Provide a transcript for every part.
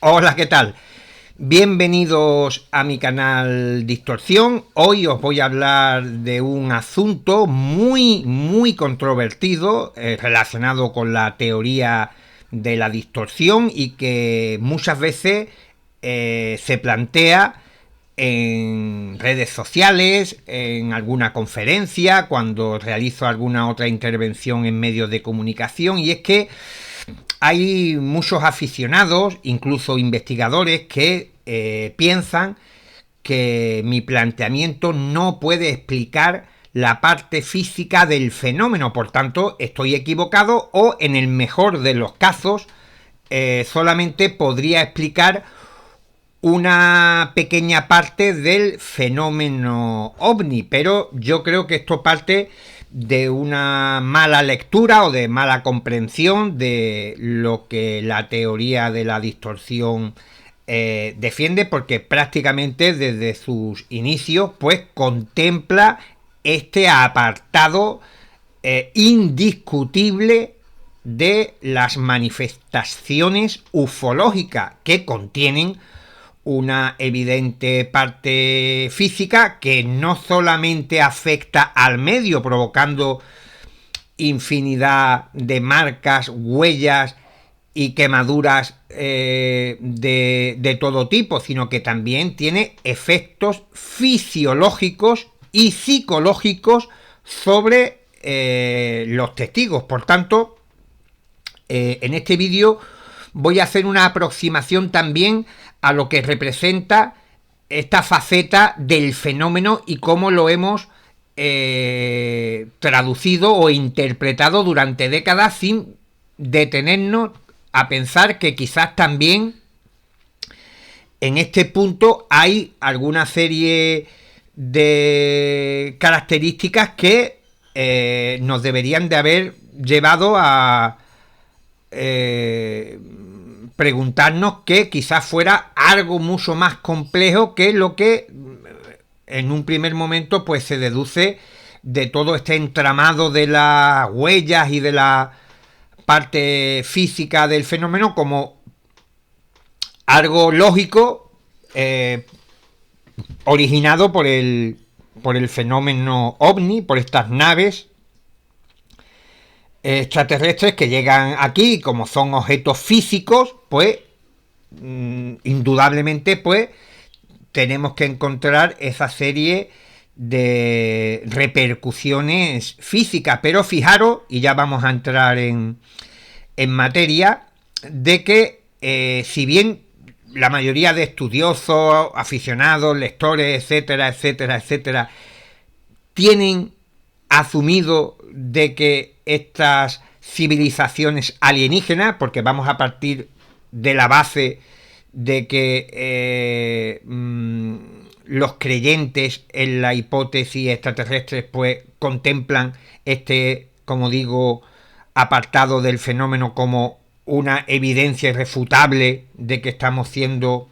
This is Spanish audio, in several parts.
Hola, ¿qué tal? Bienvenidos a mi canal Distorsión. Hoy os voy a hablar de un asunto muy controvertido relacionado con la teoría de la distorsión y que muchas veces se plantea en redes sociales, en alguna conferencia, cuando realizo alguna otra intervención en medios de comunicación, y es que hay muchos aficionados, incluso investigadores, que piensan que mi planteamiento no puede explicar la parte física del fenómeno, por tanto estoy equivocado o en el mejor de los casos solamente podría explicar una pequeña parte del fenómeno ovni, pero yo creo que esto parte de una mala lectura o de mala comprensión de lo que la teoría de la distorsión defiende, porque prácticamente desde sus inicios pues contempla este apartado indiscutible de las manifestaciones ufológicas que contienen una evidente parte física que no solamente afecta al medio, provocando infinidad de marcas, huellas y quemaduras de todo tipo, sino que también tiene efectos fisiológicos y psicológicos sobre los testigos. Por tanto, en este vídeo voy a hacer una aproximación también a lo que representa esta faceta del fenómeno y cómo lo hemos traducido o interpretado durante décadas sin detenernos a pensar que quizás también en este punto hay alguna serie de características que nos deberían de haber llevado a preguntarnos que quizás fuera algo mucho más complejo que lo que en un primer momento pues se deduce de todo este entramado de las huellas y de la parte física del fenómeno como algo lógico originado por el fenómeno ovni, por estas naves extraterrestres que llegan aquí, como son objetos físicos, pues indudablemente pues tenemos que encontrar esa serie de repercusiones físicas. Pero fijaros, y ya vamos a entrar en materia, de que si bien la mayoría de estudiosos, aficionados, lectores, etcétera, tienen asumido de que estas civilizaciones alienígenas, porque vamos a partir de la base de que los creyentes en la hipótesis extraterrestre pues contemplan este, como digo, apartado del fenómeno como una evidencia irrefutable de que estamos siendo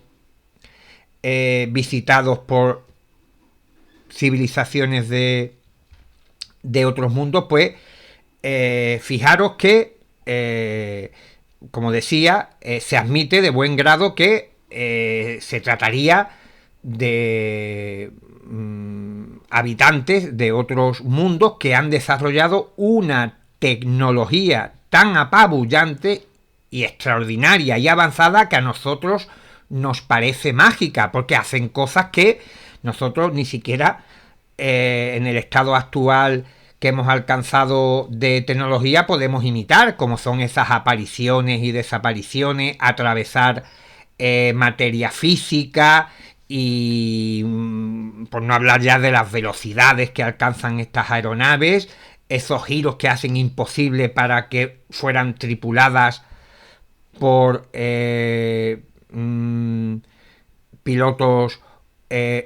visitados por civilizaciones de otros mundos, pues fijaros que, como decía, se admite de buen grado que se trataría de habitantes de otros mundos que han desarrollado una tecnología tan apabullante y extraordinaria y avanzada que a nosotros nos parece mágica, porque hacen cosas que nosotros ni siquiera en el estado actual que hemos alcanzado de tecnología podemos imitar, como son esas apariciones y desapariciones, atravesar materia física y por no hablar ya de las velocidades que alcanzan estas aeronaves, esos giros que hacen imposible para que fueran tripuladas por pilotos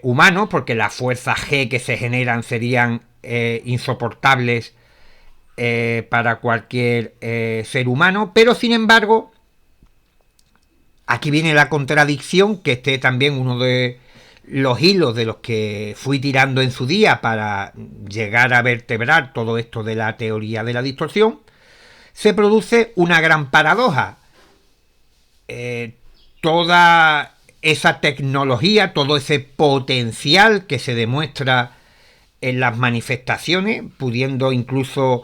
humanos, porque las fuerzas G que se generan serían insoportables para cualquier ser humano. Pero sin embargo, aquí viene la contradicción, que este también uno de los hilos de los que fui tirando en su día para llegar a vertebrar todo esto de la teoría de la distorsión. Se produce una gran paradoja. toda esa tecnología, todo ese potencial que se demuestra en las manifestaciones, pudiendo incluso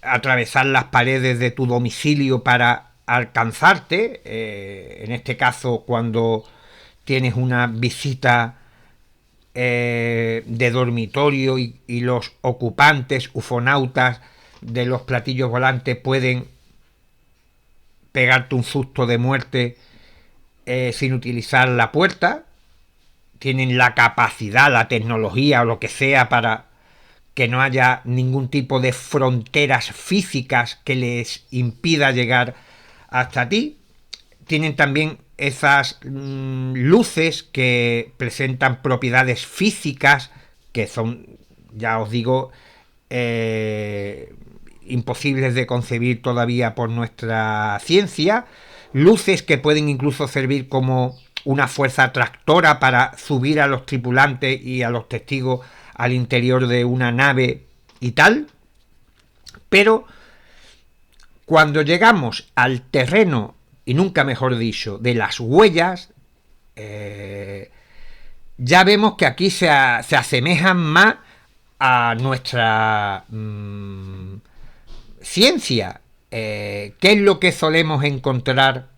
atravesar las paredes de tu domicilio para alcanzarte, en este caso cuando tienes una visita de dormitorio y los ocupantes ufonautas de los platillos volantes pueden pegarte un susto de muerte sin utilizar la puerta, tienen la capacidad, la tecnología o lo que sea para que no haya ningún tipo de fronteras físicas que les impida llegar hasta ti. Tienen también esas luces que presentan propiedades físicas que son, ya os digo, imposibles de concebir todavía por nuestra ciencia. Luces que pueden incluso servir como una fuerza atractora para subir a los tripulantes y a los testigos al interior de una nave y tal. Pero cuando llegamos al terreno, y nunca mejor dicho, de las huellas, ya vemos que aquí se asemejan más a nuestra ciencia. ¿Qué es lo que solemos encontrar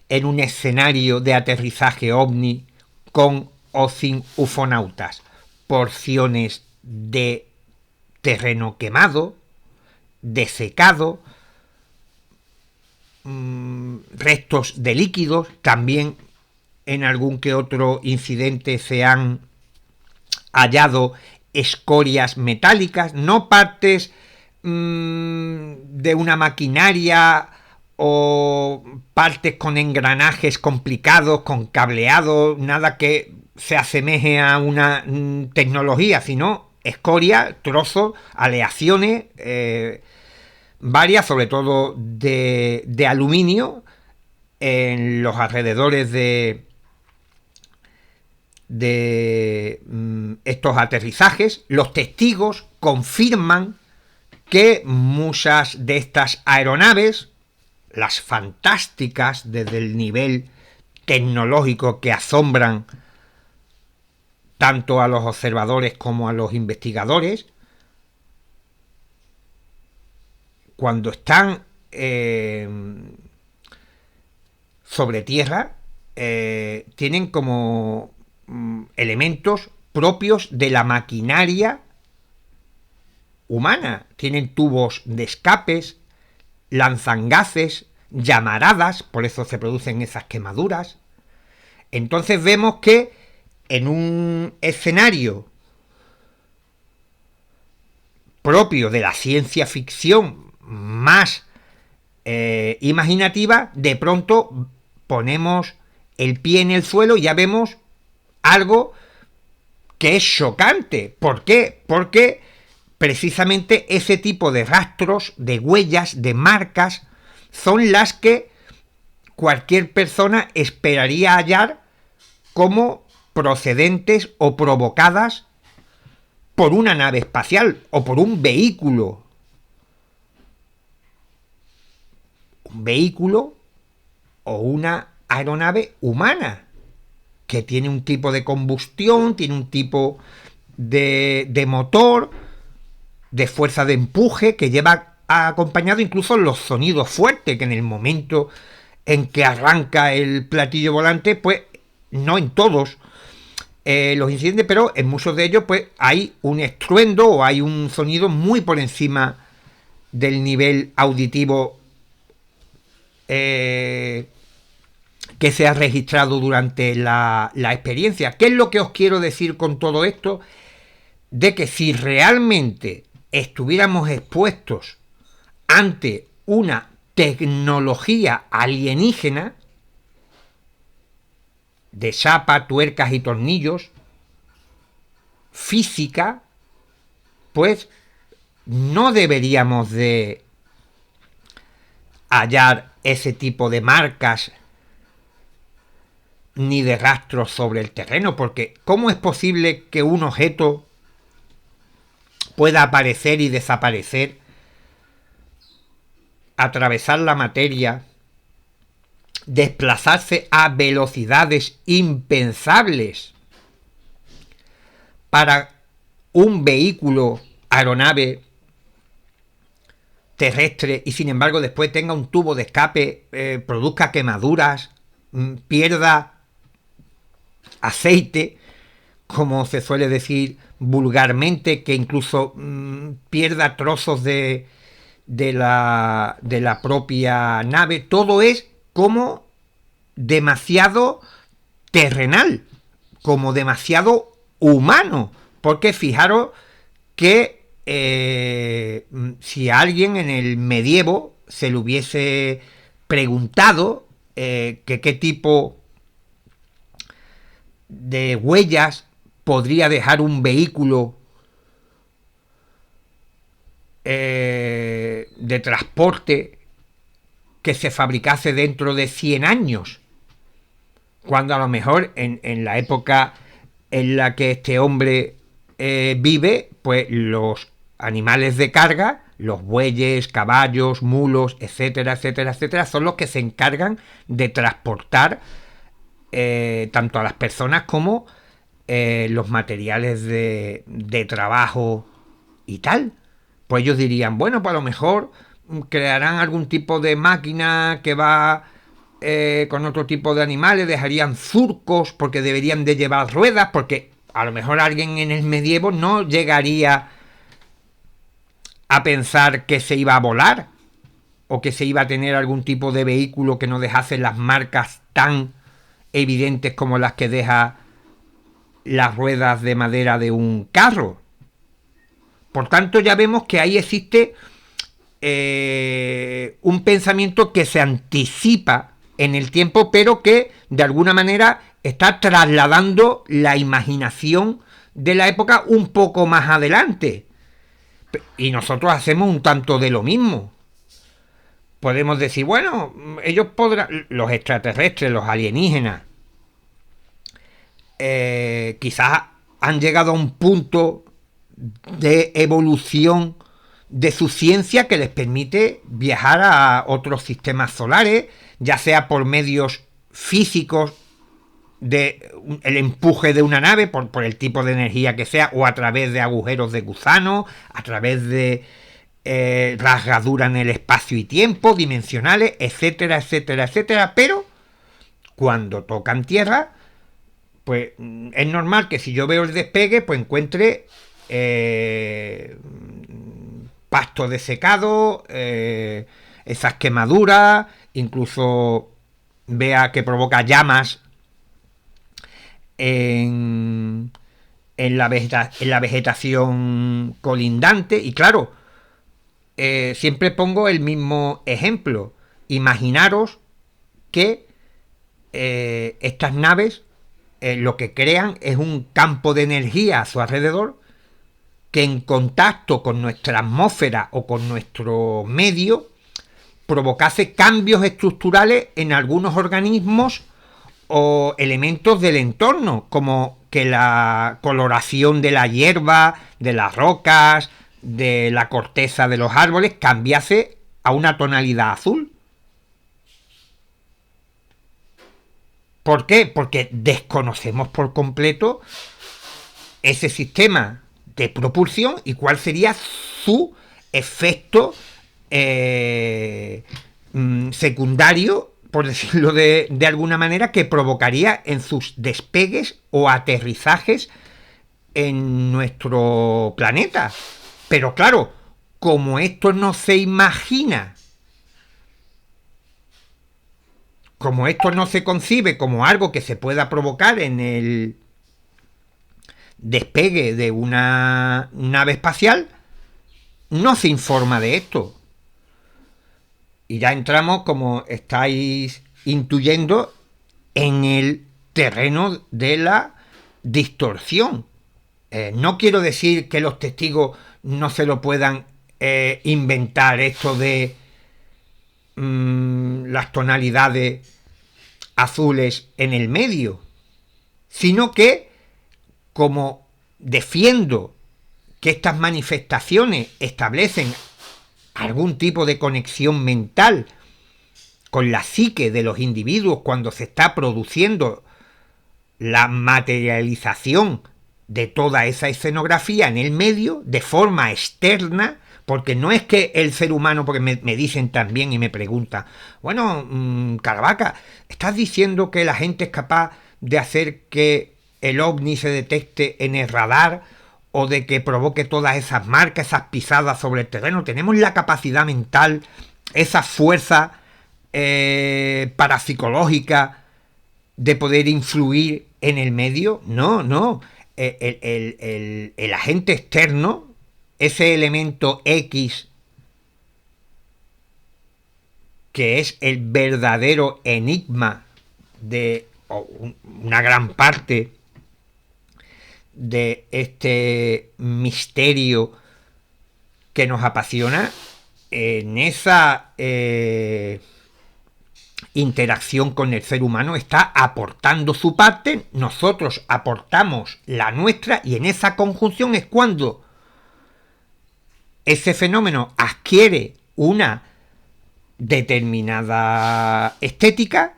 en un escenario de aterrizaje ovni con o sin ufonautas? Porciones de terreno quemado, desecado, restos de líquidos. También en algún que otro incidente se han hallado escorias metálicas, no partes de una maquinaria o partes con engranajes complicados, con cableado, nada que se asemeje a una tecnología, sino escoria, trozos, aleaciones, varias, sobre todo de aluminio, en los alrededores de estos aterrizajes. Los testigos confirman que muchas de estas aeronaves, las fantásticas desde el nivel tecnológico que asombran tanto a los observadores como a los investigadores, cuando están sobre tierra, tienen como elementos propios de la maquinaria humana. Tienen tubos de escapes, lanzan gases, llamaradas, por eso se producen esas quemaduras. Entonces vemos que en un escenario propio de la ciencia ficción más imaginativa, de pronto ponemos el pie en el suelo y ya vemos algo que es chocante. ¿Por qué? Porque precisamente ese tipo de rastros, de huellas, de marcas, son las que cualquier persona esperaría hallar como procedentes o provocadas por una nave espacial o por un vehículo. Un vehículo o una aeronave humana que tiene un tipo de combustión, tiene un tipo de motor, de fuerza de empuje, que lleva acompañado incluso los sonidos fuertes, que en el momento en que arranca el platillo volante, pues no en todos los incidentes, pero en muchos de ellos pues hay un estruendo o hay un sonido muy por encima del nivel auditivo que se ha registrado durante la experiencia. ¿Qué es lo que os quiero decir con todo esto? De que si realmente estuviéramos expuestos ante una tecnología alienígena de chapa, tuercas y tornillos, física, pues no deberíamos de hallar ese tipo de marcas ni de rastros sobre el terreno, porque ¿cómo es posible que un objeto pueda aparecer y desaparecer, atravesar la materia desplazarse a velocidades impensables para un vehículo, aeronave terrestre, y sin embargo después tenga un tubo de escape, produzca quemaduras, pierda aceite, como se suele decir vulgarmente, que incluso pierda trozos de la propia nave. Todo es como demasiado terrenal, como demasiado humano, porque fijaros que si a alguien en el medievo se le hubiese preguntado que qué tipo de huellas podría dejar un vehículo de transporte que se fabricase dentro de 100 años, cuando a lo mejor en la época en la que este hombre vive, pues los animales de carga, los bueyes, caballos, mulos, etcétera, etcétera, etcétera, son los que se encargan de transportar tanto a las personas como los materiales de trabajo y tal. Pues ellos dirían, bueno, pues a lo mejor crearán algún tipo de máquina que va con otro tipo de animales, dejarían surcos porque deberían de llevar ruedas, porque a lo mejor alguien en el medievo no llegaría a pensar que se iba a volar o que se iba a tener algún tipo de vehículo que no dejase las marcas tan evidentes como las que deja las ruedas de madera de un carro. Por tanto, ya vemos que ahí existe un pensamiento que se anticipa en el tiempo, pero que de alguna manera está trasladando la imaginación de la época un poco más adelante. Y nosotros hacemos un tanto de lo mismo. Podemos decir, bueno, ellos podrán, los extraterrestres, los alienígenas, quizás han llegado a un punto de evolución de su ciencia que les permite viajar a otros sistemas solares, ya sea por medios físicos de el empuje de una nave, por el tipo de energía que sea, o a través de agujeros de gusano, a través de rasgaduras en el espacio y tiempo, dimensionales, etcétera, etcétera, etcétera. Pero cuando tocan tierra, pues es normal que si yo veo el despegue, pues encuentre pasto desecado, esas quemaduras, incluso vea que provoca llamas en la vegetación colindante. Y claro, siempre pongo el mismo ejemplo. Imaginaros que estas naves lo que crean es un campo de energía a su alrededor que en contacto con nuestra atmósfera o con nuestro medio provocase cambios estructurales en algunos organismos o elementos del entorno, como que la coloración de la hierba, de las rocas, de la corteza de los árboles cambiase a una tonalidad azul. ¿Por qué? Porque desconocemos por completo ese sistema de propulsión y cuál sería su efecto secundario, por decirlo de alguna manera, que provocaría en sus despegues o aterrizajes en nuestro planeta. Pero claro, como esto no se imagina, como esto no se concibe como algo que se pueda provocar en el despegue de una nave espacial, no se informa de esto. Y ya entramos, como estáis intuyendo, en el terreno de la distorsión. No quiero decir que los testigos no se lo puedan inventar, esto de las tonalidades azules en el medio, sino que, como defiendo que estas manifestaciones establecen algún tipo de conexión mental con la psique de los individuos cuando se está produciendo la materialización de toda esa escenografía en el medio de forma externa, porque no es que el ser humano, porque me dicen también y me preguntan, bueno, Caravaca, ¿estás diciendo que la gente es capaz de hacer que el ovni se detecte en el radar o de que provoque todas esas marcas, esas pisadas sobre el terreno? ¿Tenemos la capacidad mental, esa fuerza parapsicológica de poder influir en el medio? No, no. El agente externo, ese elemento X que es el verdadero enigma de una gran parte de este misterio que nos apasiona, en esa interacción con el ser humano está aportando su parte, nosotros aportamos la nuestra, y en esa conjunción es cuando ese fenómeno adquiere una determinada estética,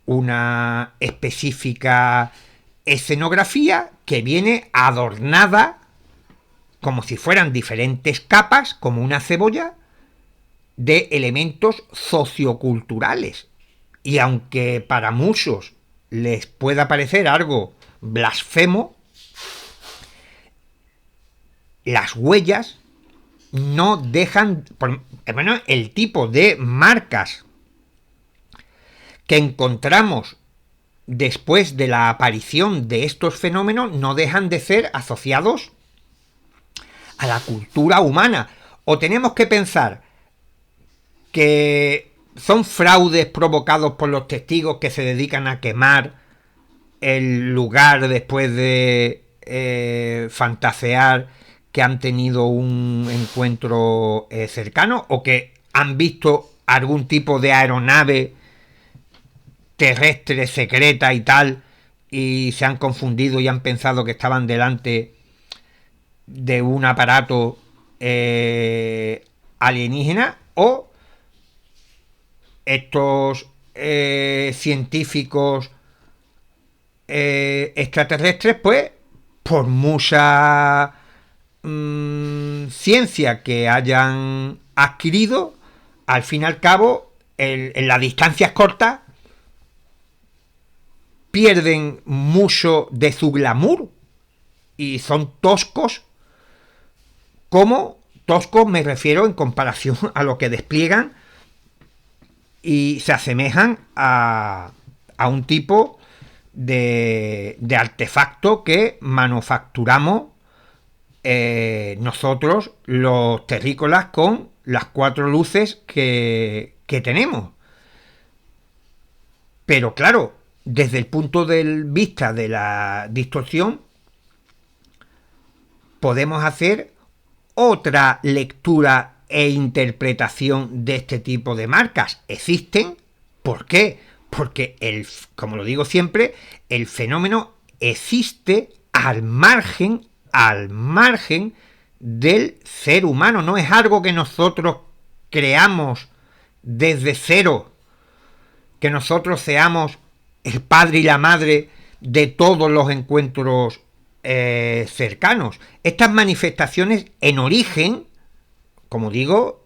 una específica escenografía que viene adornada como si fueran diferentes capas, como una cebolla, de elementos socioculturales. Y aunque para muchos les pueda parecer algo blasfemo, las huellas no dejan, por lo menos el tipo de marcas que encontramos después de la aparición de estos fenómenos no dejan de ser asociados a la cultura humana. O tenemos que pensar que son fraudes provocados por los testigos que se dedican a quemar el lugar después de fantasear que han tenido un encuentro cercano, o que han visto algún tipo de aeronave terrestre secreta y tal, y se han confundido y han pensado que estaban delante de un aparato alienígena, o estos científicos extraterrestres, pues por mucha ciencia que hayan adquirido, al fin y al cabo en las distancias cortas pierden mucho de su glamour y son toscos. Como toscos me refiero en comparación a lo que despliegan, y se asemejan a un tipo de artefacto que manufacturamos nosotros los terrícolas con las 4 luces que tenemos. Pero claro, desde el punto de vista de la distorsión, podemos hacer otra lectura e interpretación de este tipo de marcas. Existen. ¿Por qué? Porque, como lo digo siempre, el fenómeno existe al margen del ser humano. No es algo que nosotros creamos desde cero, que nosotros seamos el padre y la madre de todos los encuentros cercanos. Estas manifestaciones en origen, como digo,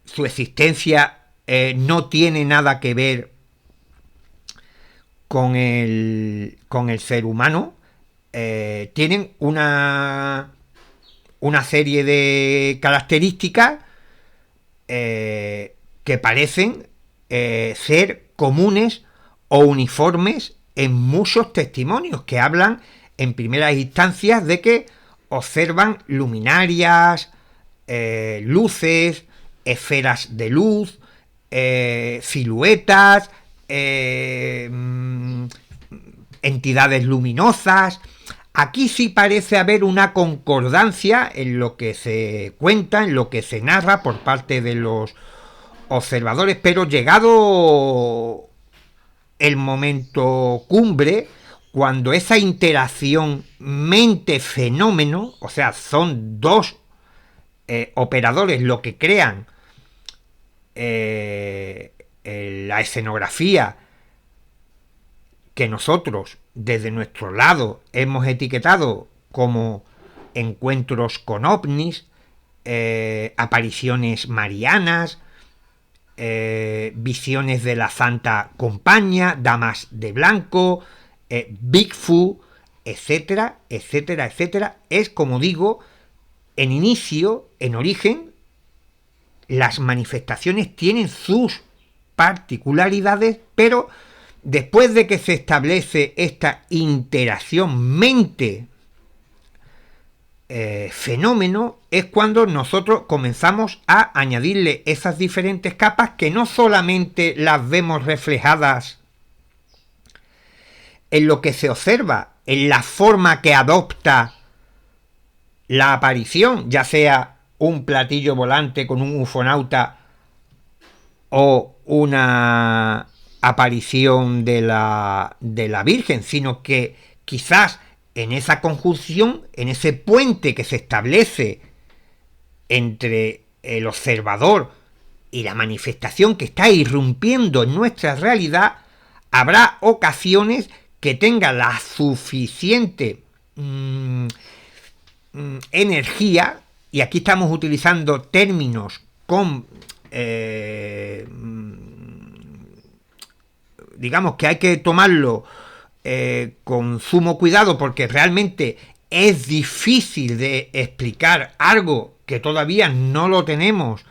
su existencia no tiene nada que ver con el ser humano. Tienen una serie de características que parecen ser comunes o uniformes en muchos testimonios que hablan en primeras instancias de que observan luminarias, luces, esferas de luz, siluetas, entidades luminosas. Aquí sí parece haber una concordancia en lo que se cuenta, en lo que se narra por parte de los observadores, pero llegado el momento cumbre, cuando esa interacción mente-fenómeno, o sea, son dos operadores lo que crean la escenografía que nosotros desde nuestro lado hemos etiquetado como encuentros con ovnis, apariciones marianas, visiones de la Santa Compañía, damas de blanco, Bigfoot, etcétera, etcétera, etcétera. Es, como digo, en inicio, en origen, las manifestaciones tienen sus particularidades, pero después de que se establece esta interacción mente fenómeno, es cuando nosotros comenzamos a añadirle esas diferentes capas que no solamente las vemos reflejadas en lo que se observa, en la forma que adopta la aparición, ya sea un platillo volante con un ufonauta o una aparición de la Virgen, sino que quizás en esa conjunción, en ese puente que se establece entre el observador y la manifestación que está irrumpiendo en nuestra realidad, habrá ocasiones que tenga la suficiente energía, y aquí estamos utilizando términos con digamos que hay que tomarlo con sumo cuidado, porque realmente es difícil de explicar algo que todavía no lo tenemos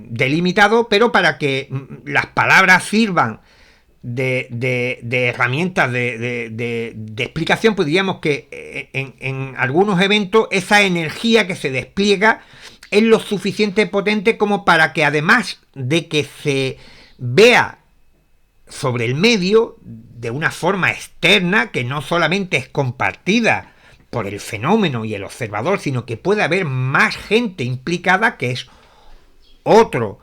delimitado, pero para que las palabras sirvan de herramientas de explicación, pues diríamos que en algunos eventos esa energía que se despliega es lo suficiente potente como para que, además de que se vea sobre el medio de una forma externa, que no solamente es compartida por el fenómeno y el observador, sino que puede haber más gente implicada, que es otro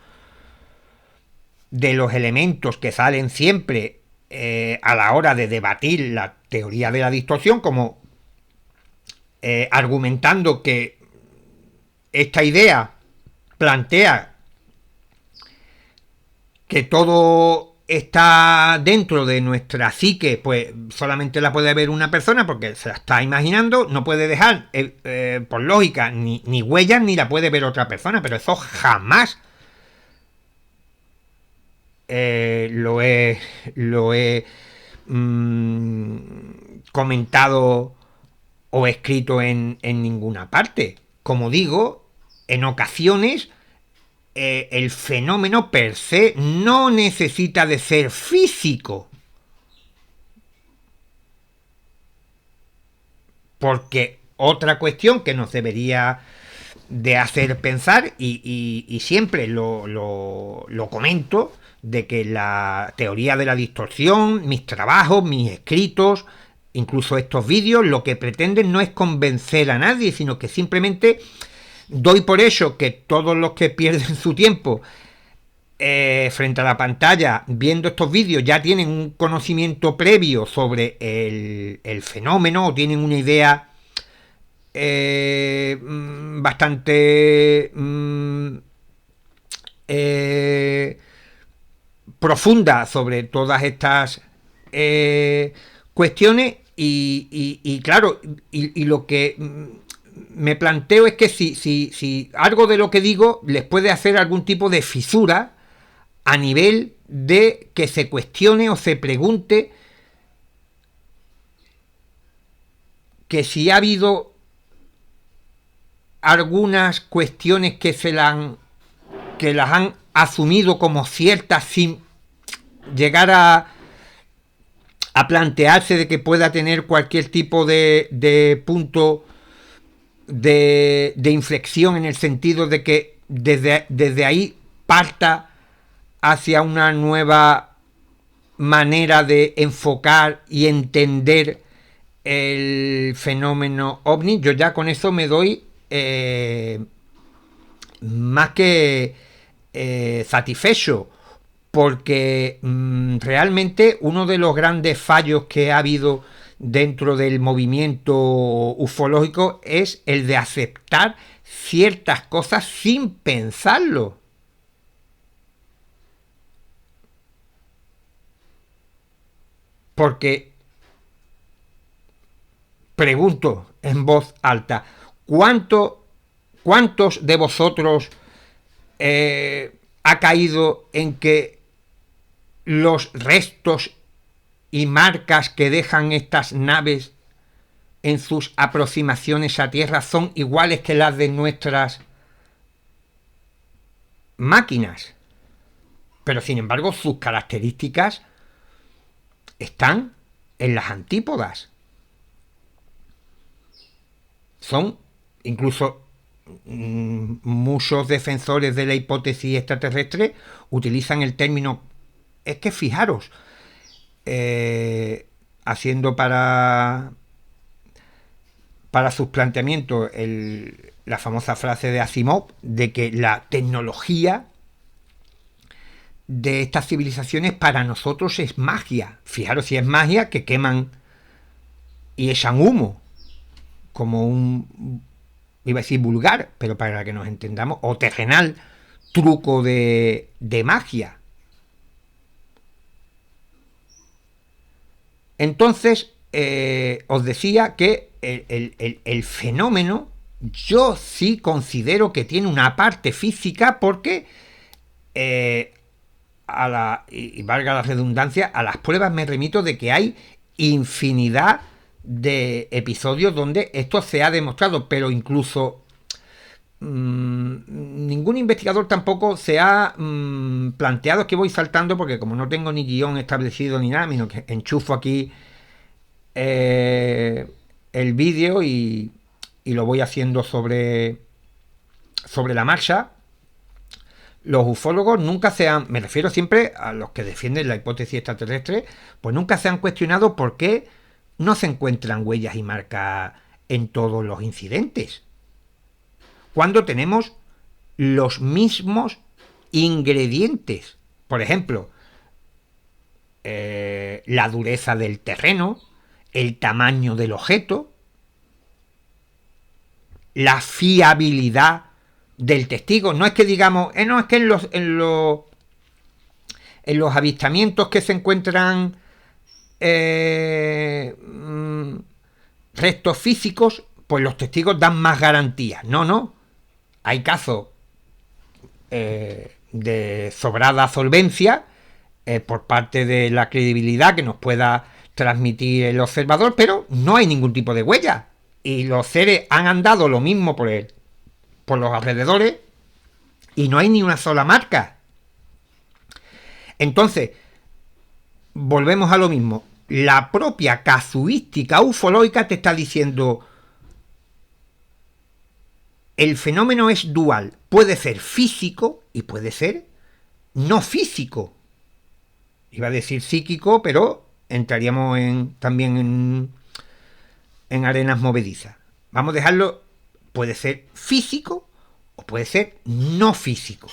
de los elementos que salen siempre a la hora de debatir la teoría de la distorsión, como argumentando que esta idea plantea que todo está dentro de nuestra psique, pues solamente la puede ver una persona porque se la está imaginando, no puede dejar, por lógica, ni huellas, ni la puede ver otra persona, pero eso jamás lo he comentado o escrito en ninguna parte. Como digo, en ocasiones el fenómeno per se no necesita de ser físico, porque otra cuestión que nos debería de hacer pensar, y siempre lo comento, de que la teoría de la distorsión, mis trabajos, mis escritos, incluso estos vídeos, lo que pretenden no es convencer a nadie, sino que simplemente doy por hecho que todos los que pierden su tiempo frente a la pantalla viendo estos vídeos ya tienen un conocimiento previo sobre el fenómeno, o tienen una idea bastante profunda sobre todas estas cuestiones, y claro, y lo que me planteo es que si algo de lo que digo les puede hacer algún tipo de fisura a nivel de que se cuestione o se pregunte que si ha habido algunas cuestiones que las han asumido como ciertas sin llegar a plantearse de que pueda tener cualquier tipo de punto de inflexión, en el sentido de que desde ahí parta hacia una nueva manera de enfocar y entender el fenómeno ovni. Yo ya con eso me doy más que satisfecho, porque realmente uno de los grandes fallos que ha habido dentro del movimiento ufológico es el de aceptar ciertas cosas sin pensarlo. Porque, pregunto en voz alta, ¿cuántos de vosotros ha caído en que los restos y marcas que dejan estas naves en sus aproximaciones a Tierra son iguales que las de nuestras máquinas? Pero sin embargo sus características están en las antípodas. Son incluso muchos defensores de la hipótesis extraterrestre utilizan el término, es que fijaros, haciendo para sus planteamientos la famosa frase de Asimov de que la tecnología de estas civilizaciones para nosotros es magia. Fijaros si es magia que queman y echan humo, como un, iba a decir vulgar, pero para que nos entendamos, o terrenal truco de magia. Entonces, os decía que el fenómeno yo sí considero que tiene una parte física porque, y valga la redundancia, a las pruebas me remito de que hay infinidad de episodios donde esto se ha demostrado, pero incluso ningún investigador tampoco se ha planteado, es que voy saltando porque como no tengo ni guión establecido ni nada, sino que enchufo aquí el vídeo y lo voy haciendo sobre la marcha. Los ufólogos nunca se han, me refiero siempre a los que defienden la hipótesis extraterrestre, pues nunca se han cuestionado por qué no se encuentran huellas y marcas en todos los incidentes, cuando tenemos los mismos ingredientes. Por ejemplo, la dureza del terreno, el tamaño del objeto, la fiabilidad del testigo. No es que digamos, no, es que en los avistamientos que se encuentran restos físicos, pues los testigos dan más garantías. No. Hay casos de sobrada solvencia por parte de la credibilidad que nos pueda transmitir el observador, pero no hay ningún tipo de huella. Y los seres han andado lo mismo por los alrededores y no hay ni una sola marca. Entonces, volvemos a lo mismo. La propia casuística ufológica te está diciendo el fenómeno es dual. Puede ser físico y puede ser no físico. Iba a decir psíquico, pero entraríamos también en arenas movedizas. Vamos a dejarlo, puede ser físico o puede ser no físico.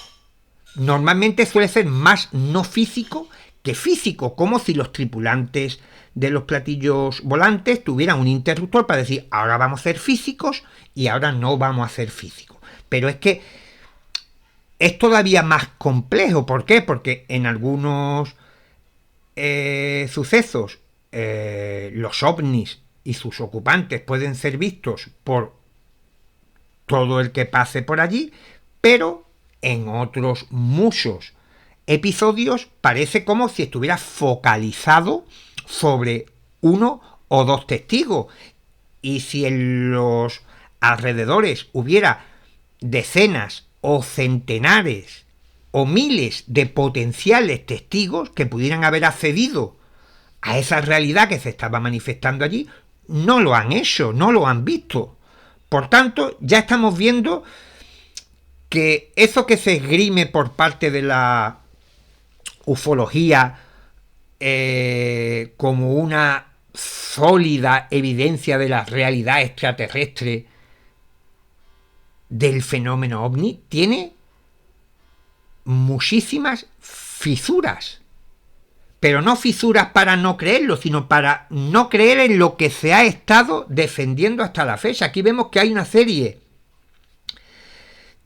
Normalmente suele ser más no físico que físico, como si los tripulantes de los platillos volantes tuvieran un interruptor para decir ahora vamos a ser físicos y ahora no vamos a ser físicos. Pero es que es todavía más complejo. ¿Por qué? Porque en algunos sucesos los ovnis y sus ocupantes pueden ser vistos por todo el que pase por allí, pero en otros muchos episodios parece como si estuviera focalizado sobre uno o dos testigos. Y si en los alrededores hubiera decenas o centenares o miles de potenciales testigos que pudieran haber accedido a esa realidad que se estaba manifestando allí, no lo han hecho, no lo han visto. Por tanto, ya estamos viendo que eso que se esgrime por parte de la ufología como una sólida evidencia de la realidad extraterrestre del fenómeno ovni, tiene muchísimas fisuras. pero no fisuras para no creerlo, sino para no creer en lo que se ha estado defendiendo hasta la fecha. Aquí vemos que hay una serie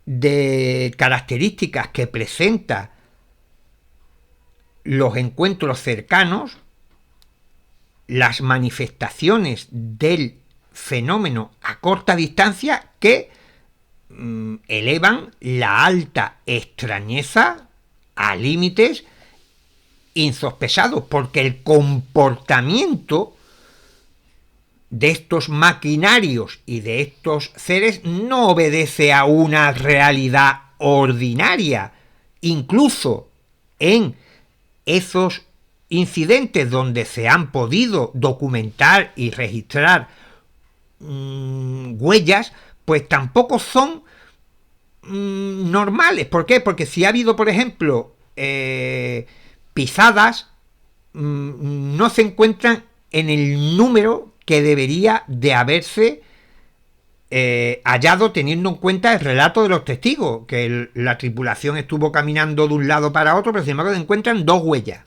de características que presenta los encuentros cercanos, las manifestaciones del fenómeno a corta distancia que elevan la alta extrañeza a límites insospechados, porque el comportamiento de estos maquinarios y de estos seres no obedece a una realidad ordinaria. Incluso en esos incidentes donde se han podido documentar y registrar huellas, pues tampoco son normales. ¿Por qué? Porque si ha habido, por ejemplo, pisadas, no se encuentran en el número que debería de haberse hallado, teniendo en cuenta el relato de los testigos, que la tripulación estuvo caminando de un lado para otro, pero sin embargo se encuentran 2 huellas.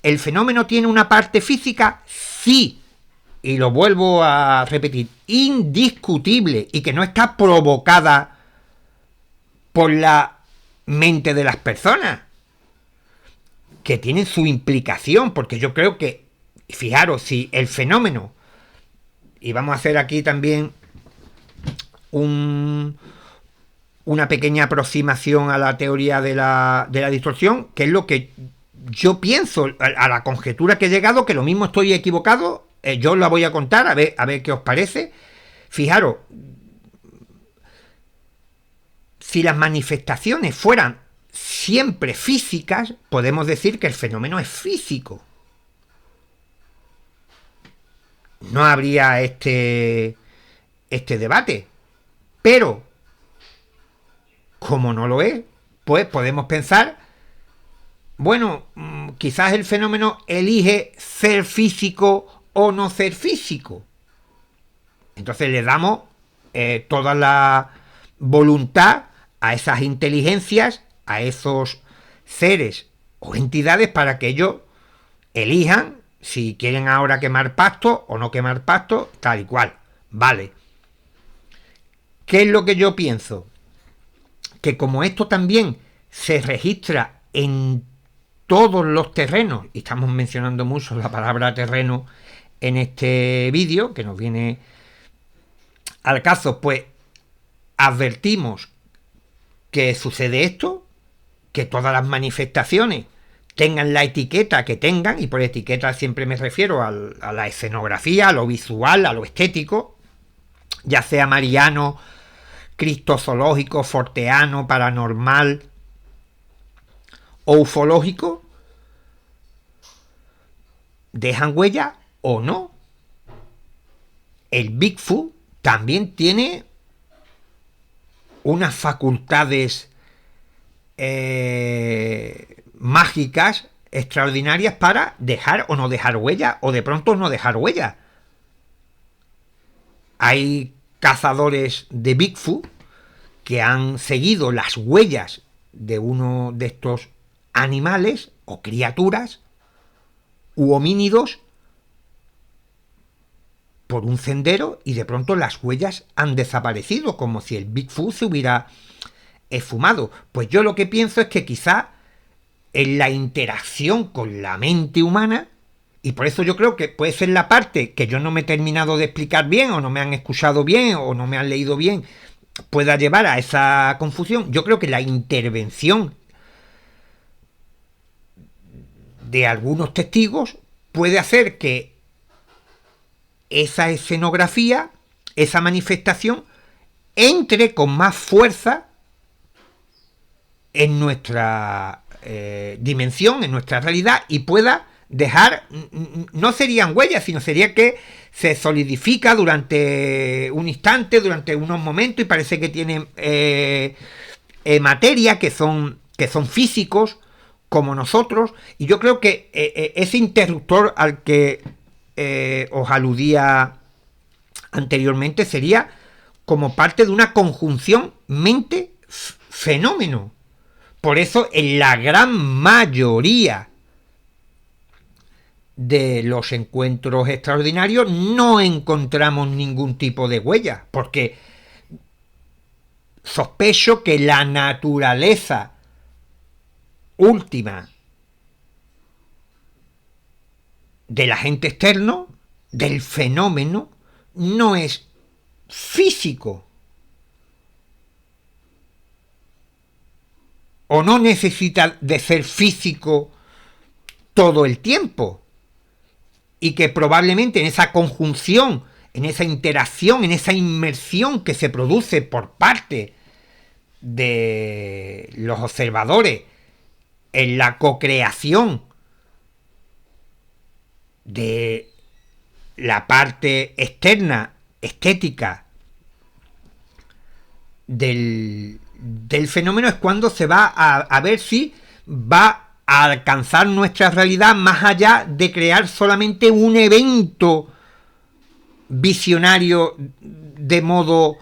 ¿El fenómeno tiene una parte física? Sí, y lo vuelvo a repetir, indiscutible, y que no está provocada por la mente de las personas, que tienen su implicación, porque yo creo que, fijaros, si el fenómeno, y vamos a hacer aquí también una pequeña aproximación a la teoría de la distorsión, que es lo que yo pienso, a la conjetura que he llegado, que lo mismo estoy equivocado, yo os la voy a contar, a ver qué os parece. Fijaros, si las manifestaciones fueran siempre físicas, podemos decir que el fenómeno es físico. No habría este debate. Pero, como no lo es, pues podemos pensar, bueno, quizás el fenómeno elige ser físico o no ser físico. Entonces le damos toda la voluntad a esas inteligencias, a esos seres o entidades, para que ellos elijan si quieren ahora quemar pasto o no quemar pasto, tal y cual. Vale. ¿Qué es lo que yo pienso? Que como esto también se registra en todos los terrenos, y estamos mencionando mucho la palabra terreno en este vídeo, que nos viene al caso, pues advertimos que sucede esto, que todas las manifestaciones tengan la etiqueta que tengan, y por etiqueta siempre me refiero a la escenografía, a lo visual, a lo estético, ya sea mariano, cristozoológico, forteano, paranormal o ufológico, dejan huella o no. El Bigfoot también tiene unas facultades mágicas extraordinarias para dejar o no dejar huella, o de pronto no dejar huella. Hay cazadores de Bigfoot que han seguido las huellas de uno de estos animales o criaturas u homínidos por un sendero, y de pronto las huellas han desaparecido, como si el Bigfoot se hubiera esfumado. Pues yo lo que pienso es que quizá en la interacción con la mente humana, y por eso yo creo que puede ser la parte que yo no me he terminado de explicar bien, o no me han escuchado bien, o no me han leído bien, pueda llevar a esa confusión. Yo creo que la intervención de algunos testigos puede hacer que esa escenografía, esa manifestación, entre con más fuerza en nuestra dimensión, en nuestra realidad, y pueda dejar, no serían huellas, sino sería que se solidifica durante un instante, durante unos momentos, y parece que tiene materia, que son físicos como nosotros. Y yo creo que ese interruptor al que os aludía anteriormente sería como parte de una conjunción mente-fenómeno, Por eso en la gran mayoría de los encuentros extraordinarios no encontramos ningún tipo de huella, porque sospecho que la naturaleza última del agente externo, del fenómeno, no es físico. O no necesita de ser físico todo el tiempo. Y que probablemente en esa conjunción, en esa interacción, en esa inmersión que se produce por parte de los observadores en la cocreación de la parte externa, estética del fenómeno, es cuando se va a ver si va a alcanzar nuestra realidad más allá de crear solamente un evento visionario de modo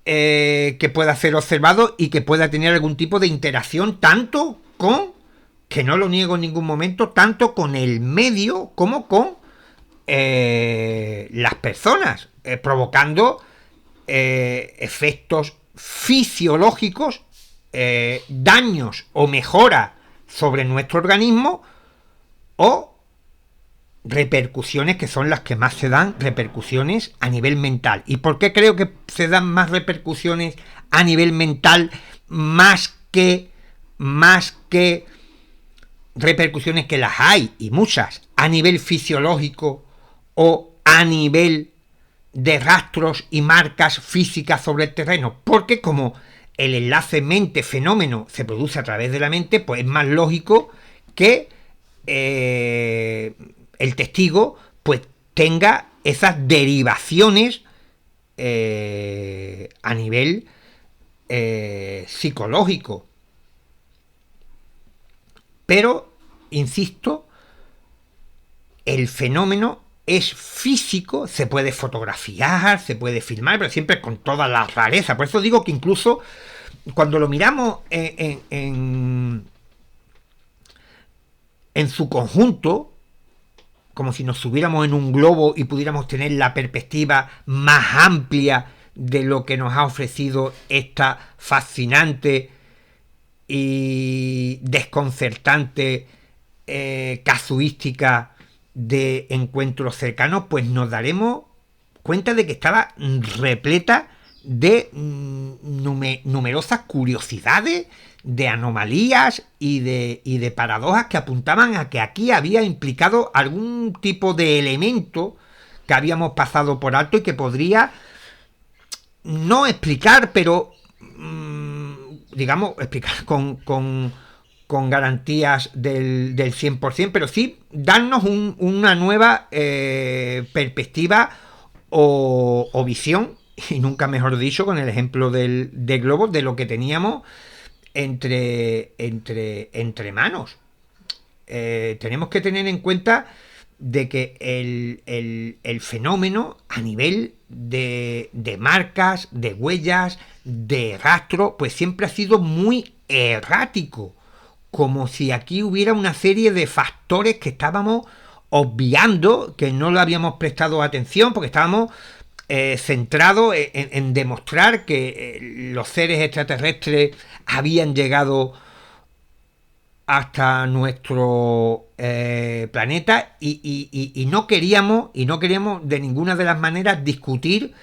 que pueda ser observado y que pueda tener algún tipo de interacción tanto con, que no lo niego en ningún momento, tanto con el medio como con las personas, provocando efectos fisiológicos, daños o mejora sobre nuestro organismo, o repercusiones que son las que más se dan, repercusiones a nivel mental. ¿Y por qué creo que se dan más repercusiones a nivel mental más que repercusiones, que las hay y muchas a nivel fisiológico o a nivel de rastros y marcas físicas sobre el terreno? Porque como el enlace mente-fenómeno se produce a través de la mente, pues es más lógico que el testigo pues tenga esas derivaciones a nivel psicológico. Pero, insisto, el fenómeno es físico, se puede fotografiar, se puede filmar, pero siempre con toda la rareza. Por eso digo que incluso cuando lo miramos en su conjunto, como si nos subiéramos en un globo y pudiéramos tener la perspectiva más amplia de lo que nos ha ofrecido esta fascinante y desconcertante casuística de encuentros cercanos, pues nos daremos cuenta de que estaba repleta de numerosas curiosidades, de anomalías y de paradojas que apuntaban a que aquí había implicado algún tipo de elemento que habíamos pasado por alto y que podría no explicar, pero digamos, explicar con garantías del 100%, pero sí darnos una nueva perspectiva o visión, y nunca mejor dicho, con el ejemplo del globo, de lo que teníamos entre manos. Tenemos que tener en cuenta de que el fenómeno a nivel de marcas, de huellas, de rastro, pues siempre ha sido muy errático, como si aquí hubiera una serie de factores que estábamos obviando, que no le habíamos prestado atención, porque estábamos centrados en demostrar que los seres extraterrestres habían llegado hasta nuestro planeta y no queríamos de ninguna de las maneras discutir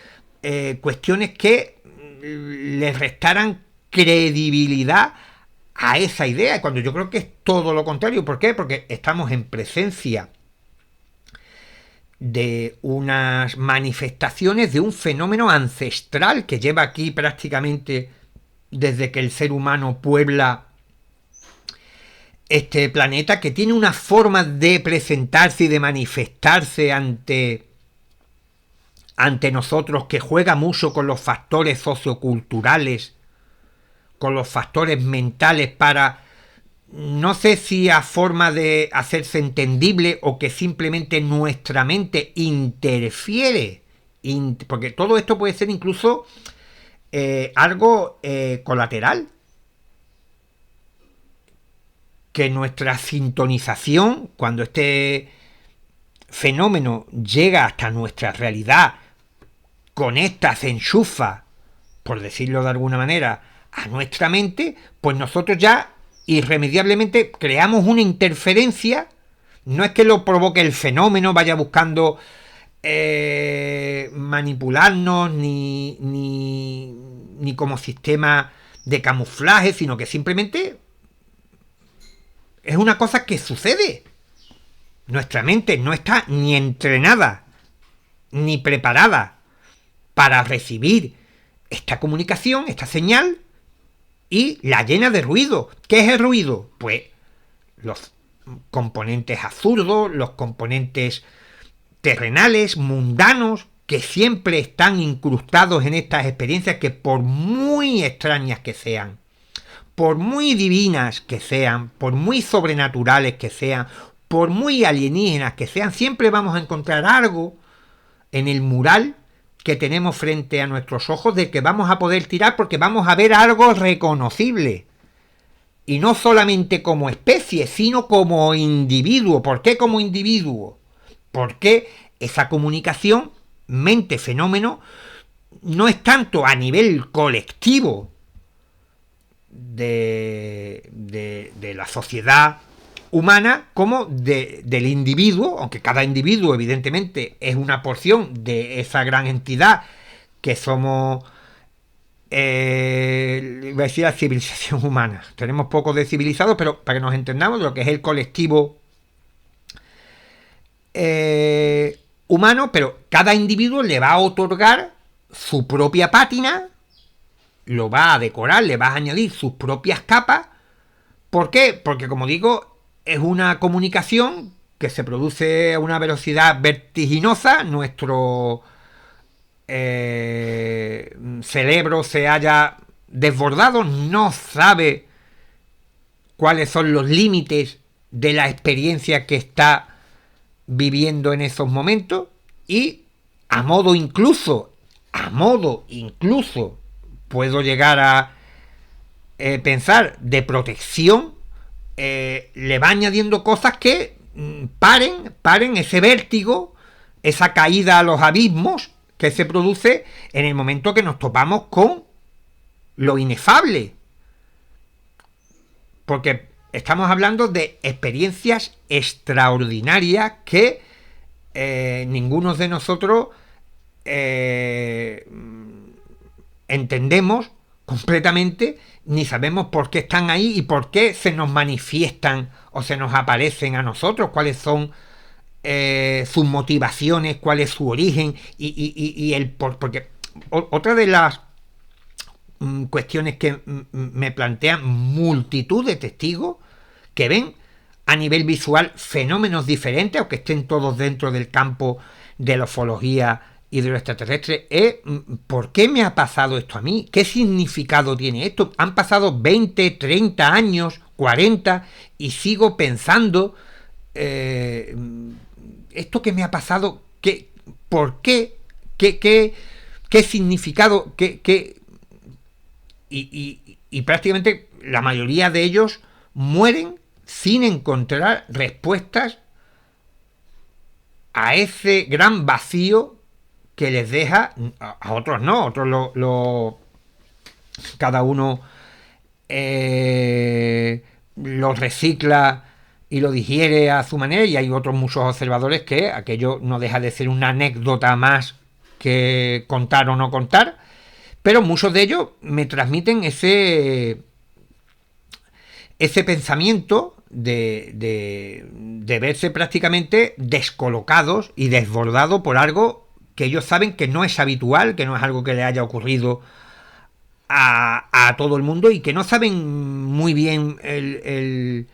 cuestiones que le restaran credibilidad a esa idea, cuando yo creo que es todo lo contrario. ¿Por qué? Porque estamos en presencia de unas manifestaciones de un fenómeno ancestral que lleva aquí prácticamente desde que el ser humano puebla este planeta, que tiene una forma de presentarse y de manifestarse ante nosotros que juega mucho con los factores socioculturales, con los factores mentales, para, no sé si a forma de hacerse entendible o que simplemente nuestra mente interfiere, porque todo esto puede ser incluso algo colateral. que nuestra sintonización, cuando este fenómeno llega hasta nuestra realidad, conecta, se enchufa, por decirlo de alguna manera, a nuestra mente, pues nosotros ya irremediablemente creamos una interferencia. No es que lo provoque el fenómeno, vaya buscando manipularnos ni como sistema de camuflaje, sino que simplemente es una cosa que sucede. Nuestra mente no está ni entrenada ni preparada para recibir esta comunicación, esta señal, y la llena de ruido. ¿Qué es el ruido? Pues los componentes absurdos, los componentes terrenales, mundanos, que siempre están incrustados en estas experiencias, que por muy extrañas que sean, por muy divinas que sean, por muy sobrenaturales que sean, por muy alienígenas que sean, siempre vamos a encontrar algo en el mural que tenemos frente a nuestros ojos de que vamos a poder tirar, porque vamos a ver algo reconocible. Y no solamente como especie, sino como individuo. ¿Por qué como individuo? Porque esa comunicación mente-fenómeno no es tanto a nivel colectivo de la sociedad humana como del individuo, aunque cada individuo evidentemente es una porción de esa gran entidad que somos, voy a decir, la civilización humana. Tenemos poco de civilizados, pero para que nos entendamos lo que es el colectivo humano, pero cada individuo le va a otorgar su propia pátina, lo va a decorar, le va a añadir sus propias capas. ¿Por qué? Porque, como digo, es una comunicación que se produce a una velocidad vertiginosa. Nuestro cerebro se haya desbordado, no sabe cuáles son los límites de la experiencia que está viviendo en esos momentos, y a modo incluso puedo llegar a pensar de protección, le va añadiendo cosas que paren ese vértigo, esa caída a los abismos que se produce en el momento que nos topamos con lo inefable. Porque estamos hablando de experiencias extraordinarias que ninguno de nosotros entendemos completamente, ni sabemos por qué están ahí y por qué se nos manifiestan o se nos aparecen a nosotros, cuáles son sus motivaciones, cuál es su origen y el porque otra de las cuestiones que me plantean multitud de testigos que ven a nivel visual fenómenos diferentes, aunque estén todos dentro del campo de la ufología y de lo extraterrestre, es ¿por qué me ha pasado esto a mí? ¿Qué significado tiene esto? Han pasado 20, 30 años, 40 y sigo pensando esto que me ha pasado, ¿por qué? ¿Qué significado? Y prácticamente la mayoría de ellos mueren sin encontrar respuestas a ese gran vacío que les deja. A otros no, otros cada uno lo recicla y lo digiere a su manera, y hay otros muchos observadores que aquello no deja de ser una anécdota más que contar o no contar, pero muchos de ellos me transmiten ese pensamiento de verse prácticamente descolocados y desbordados por algo que ellos saben que no es habitual, que no es algo que le haya ocurrido a todo el mundo, y que no saben muy bien el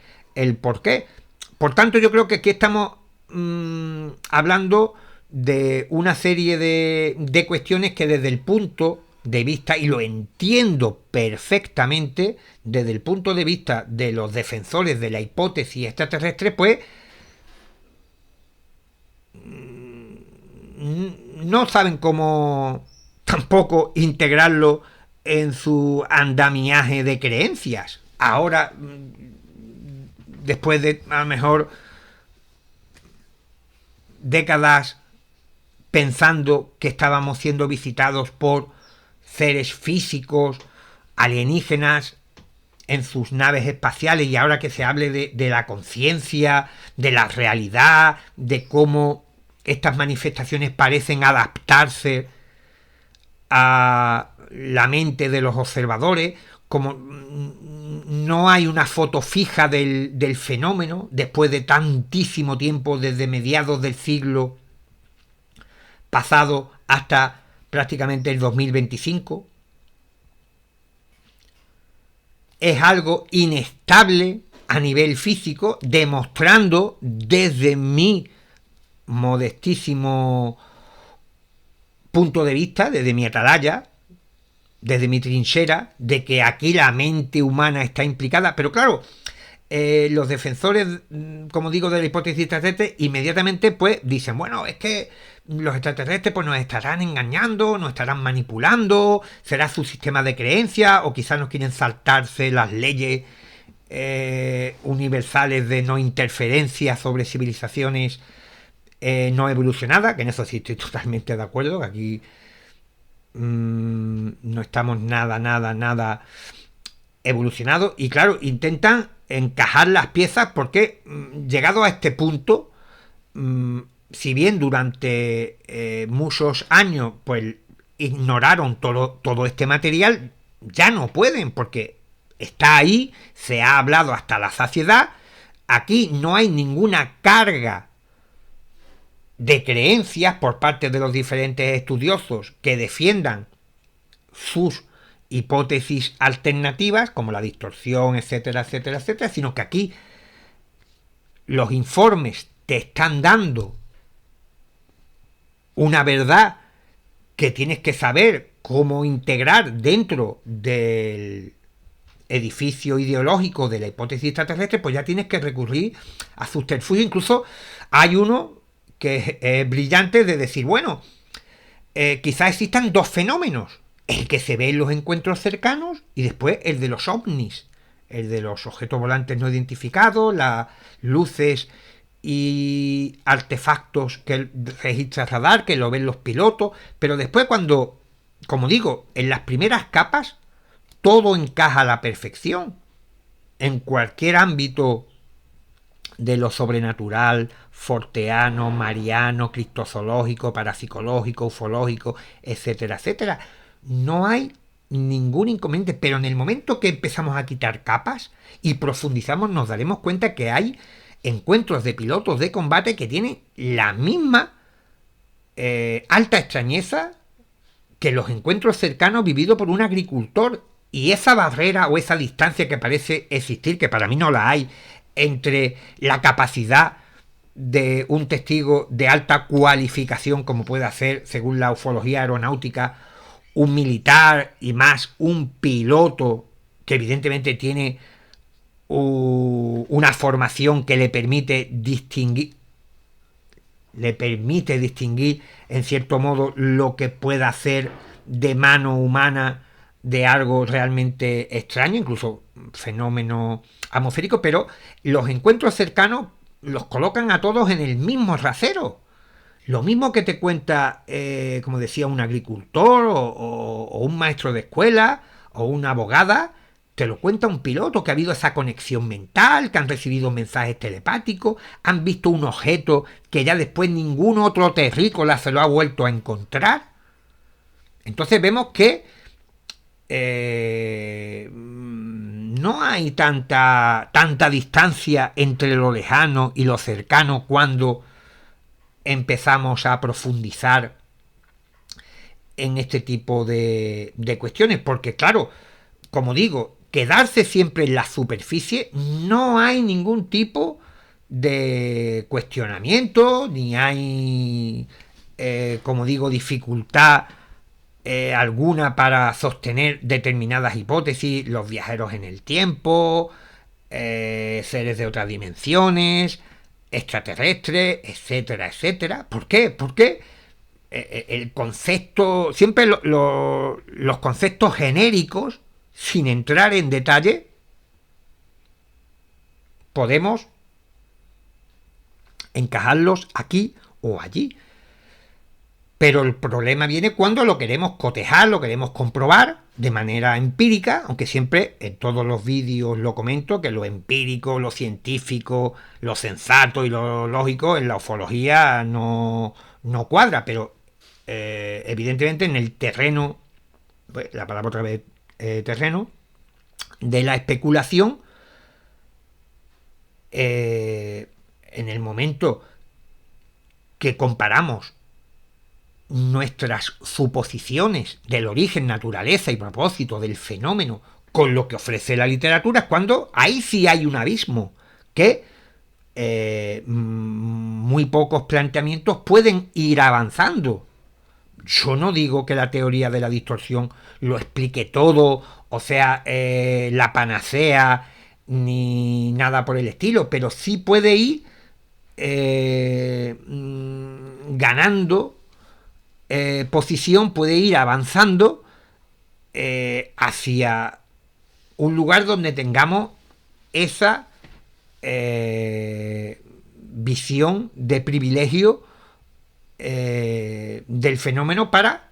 por qué. Por tanto, yo creo que aquí estamos hablando de una serie de cuestiones que desde el punto de vista, y lo entiendo perfectamente, desde el punto de vista de los defensores de la hipótesis extraterrestre, pues no saben cómo tampoco integrarlo en su andamiaje de creencias. Ahora, después de a lo mejor décadas pensando que estábamos siendo visitados por seres físicos, alienígenas, en sus naves espaciales, y ahora que se hable de la conciencia, de la realidad, de cómo estas manifestaciones parecen adaptarse a la mente de los observadores, como no hay una foto fija del fenómeno después de tantísimo tiempo, desde mediados del siglo pasado hasta prácticamente el 2025. Es algo inestable a nivel físico, demostrando desde mi modestísimo punto de vista, desde mi atalaya, desde mi trinchera, de que aquí la mente humana está implicada. Pero claro, los defensores, como digo, de la hipótesis extraterrestre, inmediatamente pues dicen, bueno, es que los extraterrestres pues nos estarán engañando, nos estarán manipulando, será su sistema de creencias, o quizás nos quieren saltarse las leyes universales de no interferencia sobre civilizaciones no evolucionadas, que en eso sí estoy totalmente de acuerdo, que aquí no estamos nada evolucionados. Y claro, intentan encajar las piezas porque llegado a este punto, si bien durante muchos años pues ignoraron todo este material, ya no pueden, porque está ahí, se ha hablado hasta la saciedad. Aquí no hay ninguna carga de creencias por parte de los diferentes estudiosos que defiendan sus hipótesis alternativas, como la distorsión, etcétera, sino que aquí los informes te están dando una verdad que tienes que saber cómo integrar dentro del edificio ideológico de la hipótesis extraterrestre. Pues ya tienes que recurrir a subterfugios. Incluso hay uno que es brillante, de decir, bueno, quizás existan dos fenómenos: el que se ve en los encuentros cercanos y después el de los ovnis, el de los objetos volantes no identificados, las luces y artefactos que registra radar, que lo ven los pilotos. Pero después, cuando, como digo, en las primeras capas todo encaja a la perfección en cualquier ámbito de lo sobrenatural, forteano, mariano, criptozoológico, parapsicológico, ufológico, etcétera. No hay ningún inconveniente, pero en el momento que empezamos a quitar capas y profundizamos, nos daremos cuenta que hay encuentros de pilotos de combate que tienen la misma alta extrañeza que los encuentros cercanos vividos por un agricultor. Y esa barrera o esa distancia que parece existir, que para mí no la hay, entre la capacidad de un testigo de alta cualificación, como puede hacer, según la ufología aeronáutica, un militar, y más un piloto que evidentemente tiene una formación que le permite distinguir en cierto modo lo que pueda hacer de mano humana de algo realmente extraño, incluso fenómeno atmosférico. Pero los encuentros cercanos los colocan a todos en el mismo rasero. Lo mismo que te cuenta, como decía, un agricultor o un maestro de escuela o una abogada, te lo cuenta un piloto, que ha habido esa conexión mental, que han recibido mensajes telepáticos, han visto un objeto que ya después ningún otro terrícola se lo ha vuelto a encontrar. Entonces vemos que no hay tanta distancia entre lo lejano y lo cercano cuando empezamos a profundizar en este tipo de cuestiones, porque claro, como digo, quedarse siempre en la superficie, no hay ningún tipo de cuestionamiento, ni hay, como digo, dificultad alguna para sostener determinadas hipótesis, los viajeros en el tiempo, seres de otras dimensiones, extraterrestres, etcétera. ¿Por qué? Porque el concepto, siempre los conceptos genéricos, sin entrar en detalle, podemos encajarlos aquí o allí. Pero el problema viene cuando lo queremos cotejar, lo queremos comprobar de manera empírica, aunque siempre en todos los vídeos lo comento, que lo empírico, lo científico, lo sensato y lo lógico en la ufología no cuadra, pero evidentemente en el terreno, pues, la palabra otra vez, terreno, de la especulación, en el momento que comparamos nuestras suposiciones del origen, naturaleza y propósito del fenómeno con lo que ofrece la literatura, es cuando ahí sí hay un abismo que muy pocos planteamientos pueden ir avanzando. Yo no digo que la teoría de la distorsión lo explique todo, o sea, la panacea, ni nada por el estilo, pero sí puede ir ganando posición, puede ir avanzando hacia un lugar donde tengamos esa visión de privilegio del fenómeno para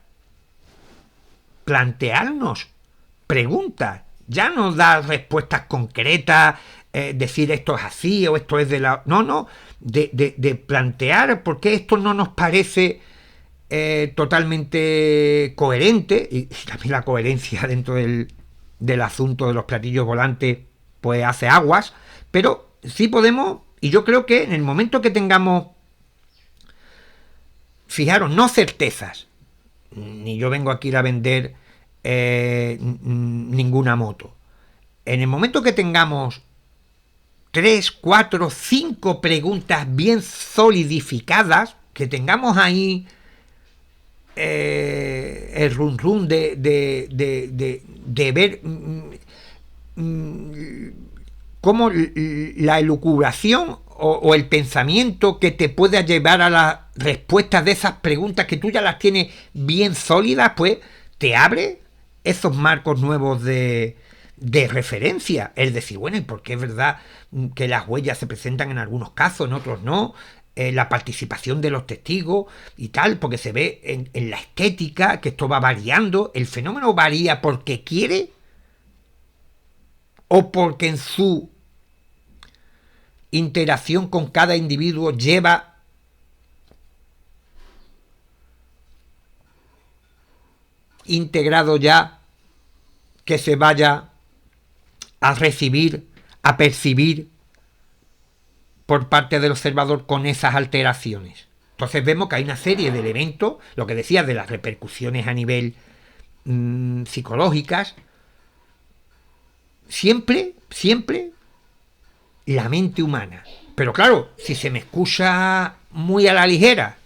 plantearnos preguntas, ya no dar respuestas concretas, decir esto es así o esto es de la... No, de plantear por qué esto no nos parece totalmente coherente, y también la coherencia dentro del asunto de los platillos volantes pues hace aguas, pero sí podemos, y yo creo que en el momento que tengamos, fijaros, no certezas, ni yo vengo aquí a vender ninguna moto, en el momento que tengamos 3, 4, 5 preguntas bien solidificadas, que tengamos ahí el run run de ver cómo la elucubración o el pensamiento que te pueda llevar a las respuestas de esas preguntas que tú ya las tienes bien sólidas, pues te abre esos marcos nuevos de referencia. Es decir, bueno, ¿y por qué es verdad que las huellas se presentan en algunos casos, en otros no? La participación de los testigos y tal, porque se ve en la estética que esto va variando. El fenómeno varía porque quiere o porque en su interacción con cada individuo lleva integrado ya que se vaya a recibir, a percibir por parte del observador con esas alteraciones. Entonces vemos que hay una serie de elementos, lo que decía de las repercusiones a nivel psicológicas, siempre la mente humana. Pero claro, si se me escucha muy a la ligera,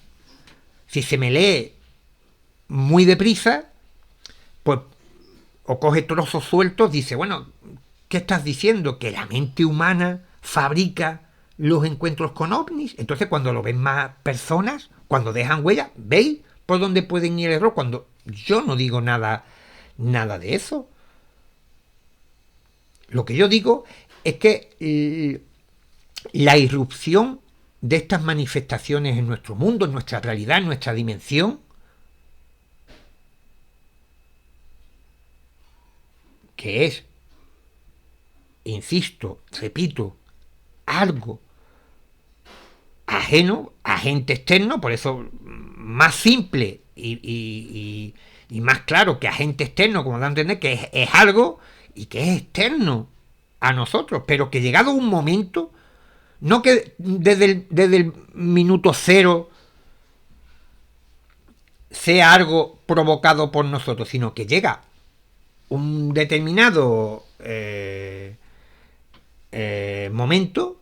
si se me lee muy deprisa, pues o coge trozos sueltos, dice, bueno, ¿qué estás diciendo? Que la mente humana fabrica los encuentros con ovnis. Entonces cuando lo ven más personas, cuando dejan huella, ¿veis por dónde pueden ir el error? Cuando yo no digo nada de eso. Lo que yo digo es que la irrupción de estas manifestaciones en nuestro mundo, en nuestra realidad, en nuestra dimensión, que es, insisto, repito, algo ajeno, agente externo, por eso más simple y más claro que agente externo, como da a entender que es algo y que es externo a nosotros, pero que llegado un momento, no que desde el minuto cero sea algo provocado por nosotros, sino que llega un determinado momento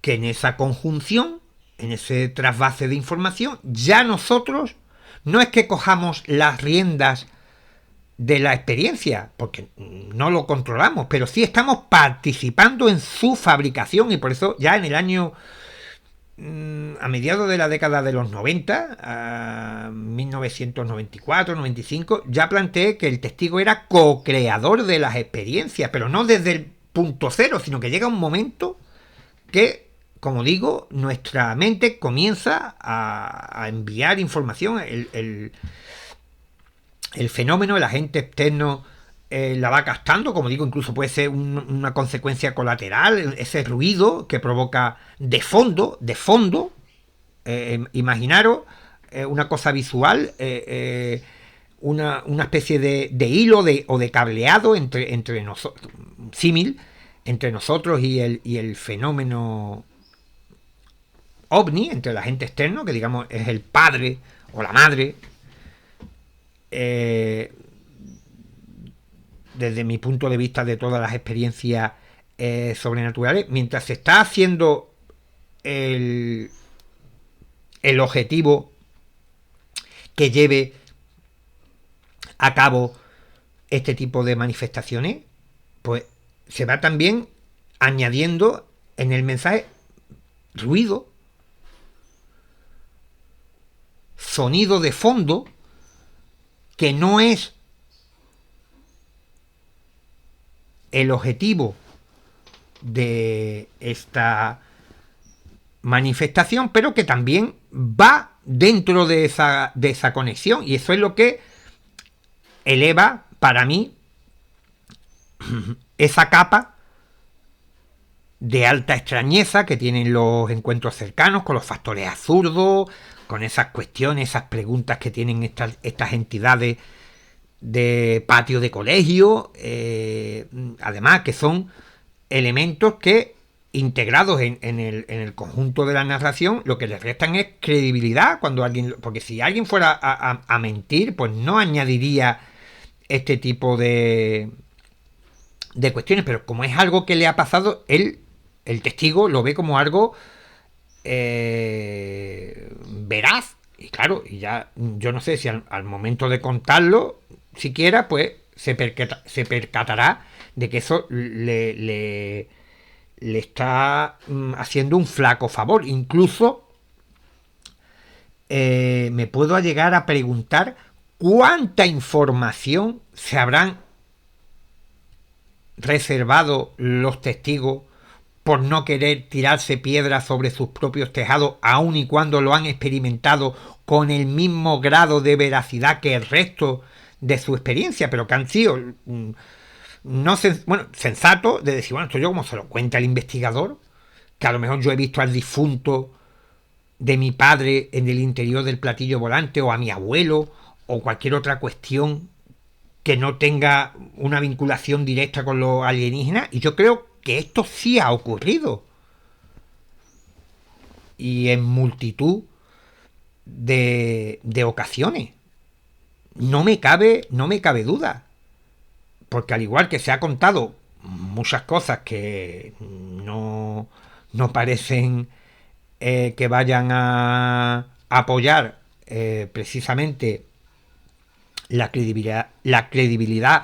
que en esa conjunción, en ese trasvase de información, ya nosotros no es que cojamos las riendas de la experiencia, porque no lo controlamos, pero sí estamos participando en su fabricación, y por eso ya en el año a mediados de la década de los 90, a 1994-95, ya planteé que el testigo era co-creador de las experiencias, pero no desde el 2.0, sino que llega un momento que, como digo, nuestra mente comienza a enviar información. El fenómeno, el agente externo la va captando, como digo, incluso puede ser una consecuencia colateral, ese ruido que provoca de fondo, imaginaros una cosa visual, una especie de hilo o de cableado entre nosotros, símil, entre nosotros y el fenómeno ovni, entre el agente externo, que digamos es el padre o la madre. Desde mi punto de vista de todas las experiencias sobrenaturales, mientras se está haciendo el objetivo que lleve a cabo este tipo de manifestaciones, pues se va también añadiendo en el mensaje ruido, sonido de fondo, que no es el objetivo de esta manifestación, pero que también va dentro de esa conexión, y eso es lo que eleva para mí esa capa de alta extrañeza que tienen los encuentros cercanos con los factores absurdos, con esas cuestiones, esas preguntas que tienen estas entidades de patio de colegio, además que son elementos que, integrados en el conjunto de la narración, lo que les restan es credibilidad cuando alguien, porque si alguien fuera a mentir, pues no añadiría este tipo de cuestiones, pero como es algo que le ha pasado, el testigo lo ve como algo veraz, y claro, y ya yo no sé si al momento de contarlo siquiera, pues se percatará de que eso le está haciendo un flaco favor. Incluso me puedo llegar a preguntar cuánta información se habrán reservado los testigos por no querer tirarse piedras sobre sus propios tejados, aun y cuando lo han experimentado con el mismo grado de veracidad que el resto de su experiencia, pero que han sido sensatos de decir, bueno, esto yo como se lo cuenta el investigador, que a lo mejor yo he visto al difunto de mi padre en el interior del platillo volante, o a mi abuelo, o cualquier otra cuestión que no tenga una vinculación directa con los alienígenas, y yo creo que esto sí ha ocurrido, y en multitud de ocasiones. No me cabe duda, porque al igual que se ha contado muchas cosas que no parecen que vayan a apoyar precisamente la credibilidad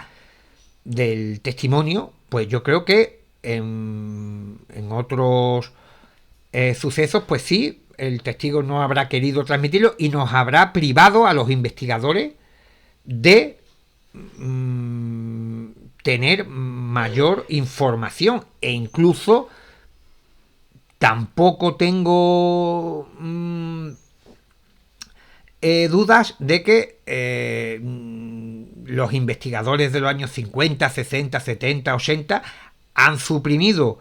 del testimonio, pues yo creo que en otros sucesos, pues sí, el testigo no habrá querido transmitirlo y nos habrá privado a los investigadores de tener mayor información, e incluso tampoco tengo dudas de que los investigadores de los años 50, 60, 70, 80 han suprimido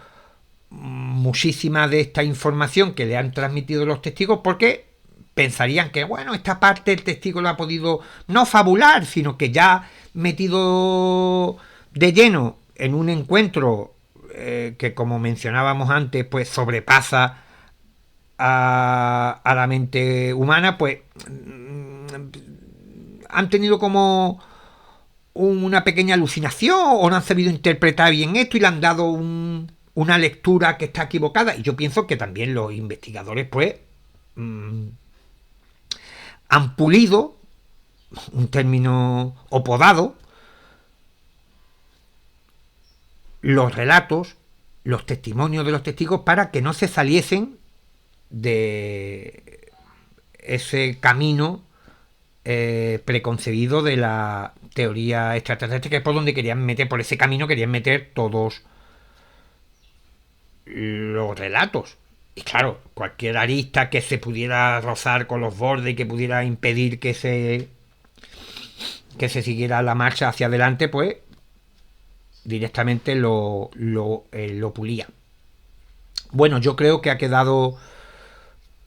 muchísima de esta información que le han transmitido los testigos, porque pensarían que, bueno, esta parte el testigo lo ha podido no fabular, sino que ya metido de lleno en un encuentro que, como mencionábamos antes, pues sobrepasa a la mente humana, pues han tenido como una pequeña alucinación, o no han sabido interpretar bien esto y le han dado una lectura que está equivocada. Y yo pienso que también los investigadores pues han pulido, un término, o podado los relatos, los testimonios de los testigos, para que no se saliesen de ese camino preconcebido de la teoría extraterrestre, que es por donde querían meter, por ese camino querían meter todos los relatos. Y claro, cualquier arista que se pudiera rozar con los bordes y que pudiera impedir que se siguiera la marcha hacia adelante, pues directamente lo pulía. Bueno, yo creo que ha quedado,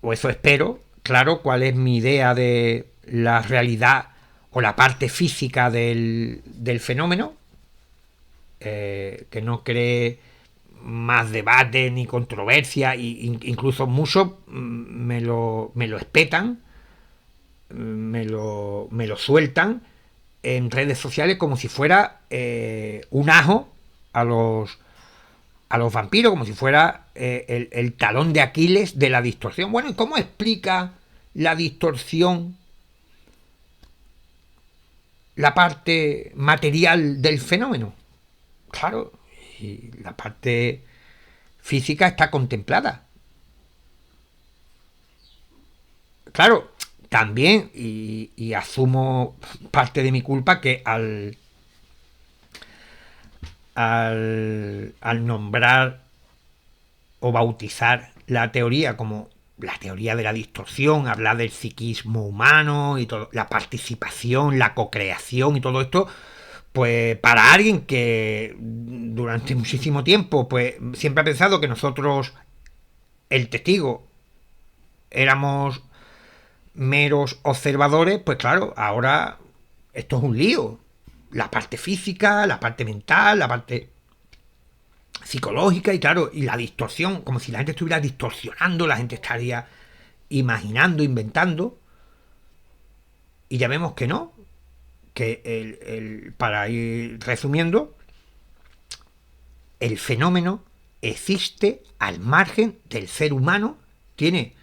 o eso espero, claro cuál es mi idea de la realidad o la parte física del fenómeno, que no cree más debate ni controversia, incluso muchos me lo espetan, me lo sueltan en redes sociales como si fuera un ajo a los vampiros, como si fuera el talón de Aquiles de la distorsión. Bueno, ¿y cómo explica la distorsión la parte material del fenómeno? Claro, y la parte física está contemplada. Claro, también, y asumo parte de mi culpa, que al nombrar o bautizar la teoría como la teoría de la distorsión, hablar del psiquismo humano y todo, la participación, la cocreación y todo esto, pues para alguien que durante muchísimo tiempo pues siempre ha pensado que nosotros, el testigo, éramos meros observadores, pues claro, ahora esto es un lío. La parte física, la parte mental, la parte psicológica y claro, y la distorsión, como si la gente estuviera distorsionando, la gente estaría imaginando, inventando, y ya vemos que no, que para ir resumiendo, el fenómeno existe al margen del ser humano, tiene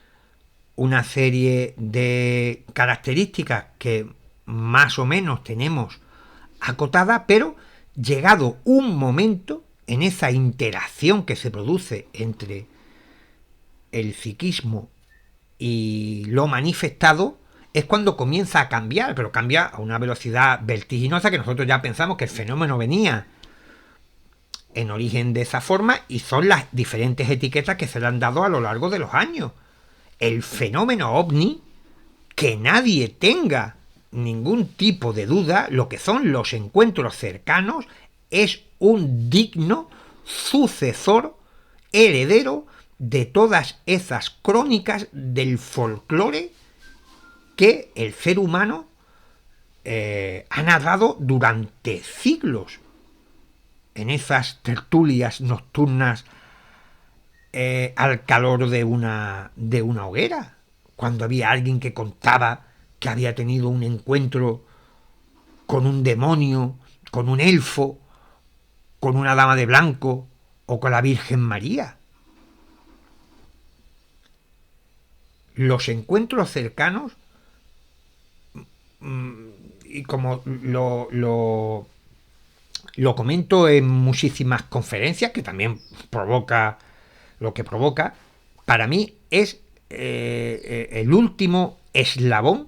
una serie de características que más o menos tenemos acotadas, pero llegado un momento en esa interacción que se produce entre el psiquismo y lo manifestado, es cuando comienza a cambiar, pero cambia a una velocidad vertiginosa que nosotros ya pensamos que el fenómeno venía en origen de esa forma y son las diferentes etiquetas que se le han dado a lo largo de los años. El fenómeno ovni, que nadie tenga ningún tipo de duda, lo que son los encuentros cercanos, es un digno sucesor, heredero de todas esas crónicas del folclore que el ser humano ha narrado durante siglos en esas tertulias nocturnas al calor de una hoguera, cuando había alguien que contaba que había tenido un encuentro con un demonio, con un elfo, con una dama de blanco o con la Virgen María. Los encuentros cercanos, y como lo comento en muchísimas conferencias, que también provoca lo que provoca, para mí es el último eslabón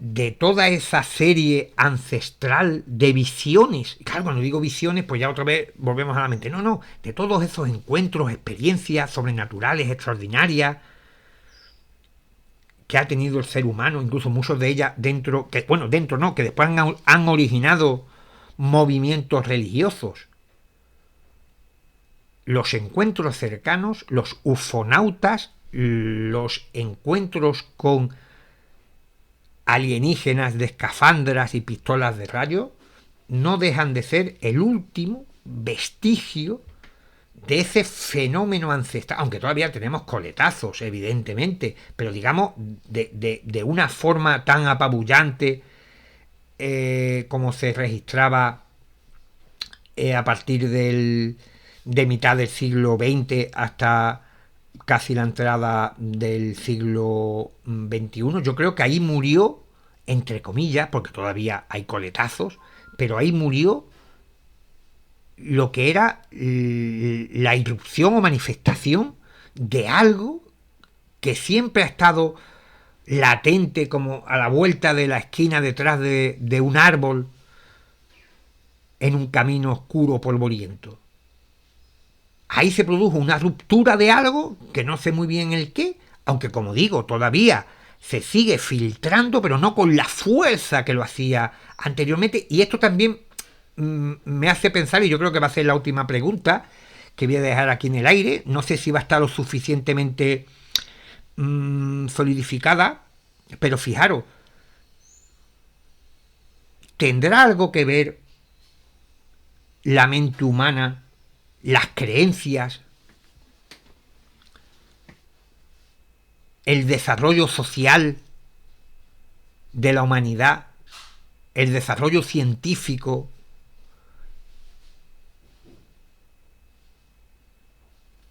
de toda esa serie ancestral de visiones. Y claro, cuando digo visiones, pues ya otra vez volvemos a la mente. No, de todos esos encuentros, experiencias sobrenaturales, extraordinarias, que ha tenido el ser humano, incluso muchos de ellas dentro, que después han originado movimientos religiosos. Los encuentros cercanos, los ufonautas, los encuentros con alienígenas de escafandras y pistolas de rayo, no dejan de ser el último vestigio de ese fenómeno ancestral, aunque todavía tenemos coletazos, evidentemente, pero digamos de una forma tan apabullante como se registraba a partir de mitad del siglo XX hasta casi la entrada del siglo XXI. Yo creo que ahí murió, entre comillas, porque todavía hay coletazos, pero ahí murió lo que era la irrupción o manifestación de algo que siempre ha estado latente, como a la vuelta de la esquina detrás de un árbol en un camino oscuro polvoriento. ahí se produjo una ruptura de algo, que no sé muy bien el qué, aunque como digo, todavía se sigue filtrando, pero no con la fuerza que lo hacía anteriormente. Y esto también me hace pensar, y yo creo que va a ser la última pregunta que voy a dejar aquí en el aire, no sé si va a estar lo suficientemente solidificada, pero fijaros, ¿tendrá algo que ver la mente humana, las creencias, el desarrollo social de la humanidad, el desarrollo científico,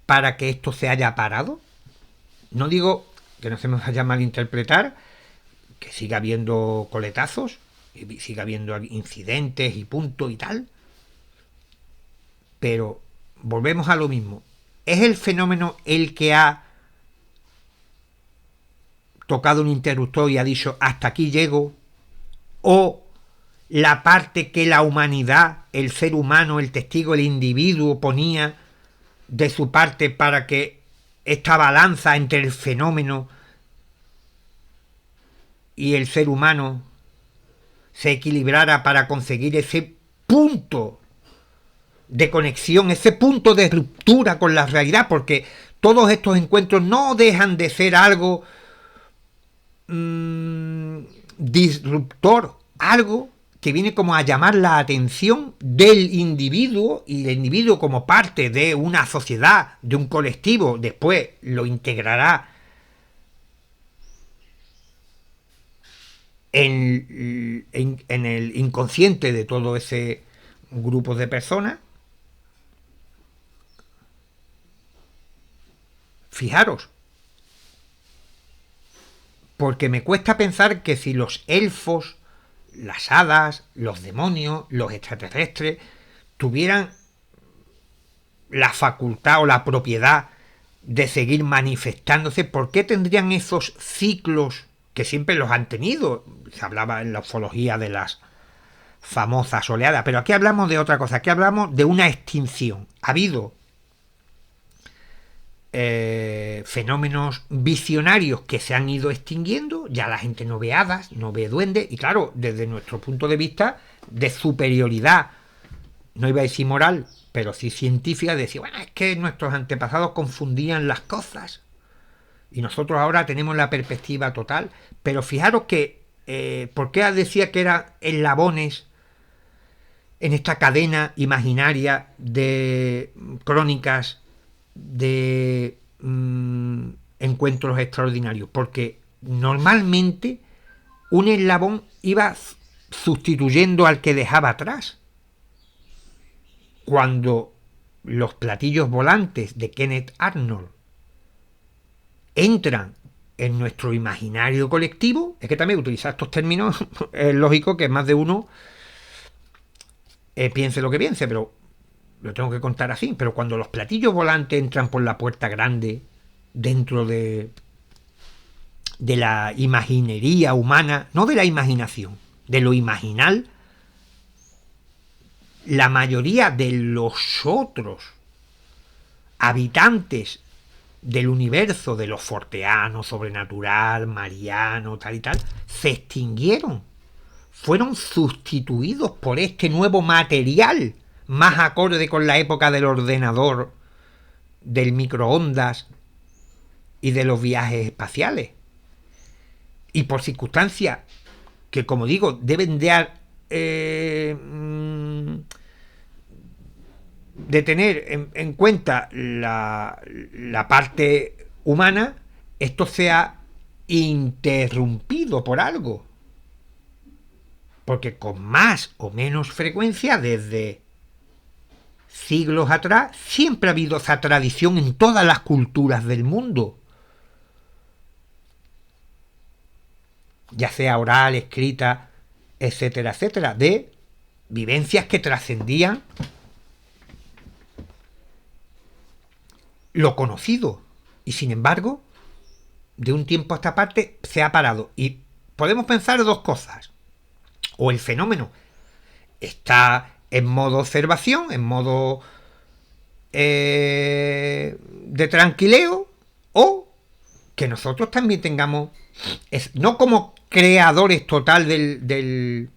para que esto se haya parado? No digo que no se me vaya a malinterpretar, que siga habiendo coletazos, y siga habiendo incidentes y punto y tal, pero volvemos a lo mismo. ¿Es el fenómeno el que ha tocado un interruptor y ha dicho hasta aquí llego? ¿O la parte que la humanidad, el ser humano, el testigo, el individuo ponía de su parte para que esta balanza entre el fenómeno y el ser humano se equilibrara para conseguir ese punto de conexión, ese punto de ruptura con la realidad? Porque todos estos encuentros no dejan de ser algo disruptor, algo que viene como a llamar la atención del individuo, y el individuo como parte de una sociedad, de un colectivo, después lo integrará en el inconsciente de todo ese grupo de personas. Fijaros, porque me cuesta pensar que si los elfos, las hadas, los demonios, los extraterrestres tuvieran la facultad o la propiedad de seguir manifestándose, ¿por qué tendrían esos ciclos que siempre los han tenido? Se hablaba en la ufología de las famosas oleadas, pero aquí hablamos de otra cosa, aquí hablamos de una extinción. Ha habido fenómenos visionarios que se han ido extinguiendo, ya la gente no ve hadas, no ve duendes, y claro, desde nuestro punto de vista de superioridad, no iba a decir moral, pero sí científica, de decir, bueno, es que nuestros antepasados confundían las cosas y nosotros ahora tenemos la perspectiva total. Pero fijaros que, ¿por qué decía que eran eslabones en esta cadena imaginaria de crónicas de encuentros extraordinarios? Porque normalmente un eslabón iba sustituyendo al que dejaba atrás. Cuando los platillos volantes de Kenneth Arnold entran en nuestro imaginario colectivo, es que también utilizar estos términos es lógico que más de uno piense lo que piense, pero lo tengo que contar así. Pero cuando los platillos volantes entran por la puerta grande dentro de la imaginería humana, no de la imaginación, de lo imaginal, la mayoría de los otros habitantes del universo, de los forteanos, sobrenatural, mariano, tal y tal, se extinguieron. Fueron sustituidos por este nuevo material, más acorde con la época del ordenador, del microondas y de los viajes espaciales. Y por circunstancias que, como digo, deben de tener en cuenta la parte humana, esto se ha interrumpido por algo. Porque con más o menos frecuencia, desde siglos atrás, siempre ha habido esa tradición en todas las culturas del mundo. Ya sea oral, escrita, etcétera, etcétera, de vivencias que trascendían lo conocido. Y sin embargo, de un tiempo a esta parte se ha parado. Y podemos pensar dos cosas. O el fenómeno está en modo observación, en modo de tranquileo, o que nosotros también tengamos, no como creadores total del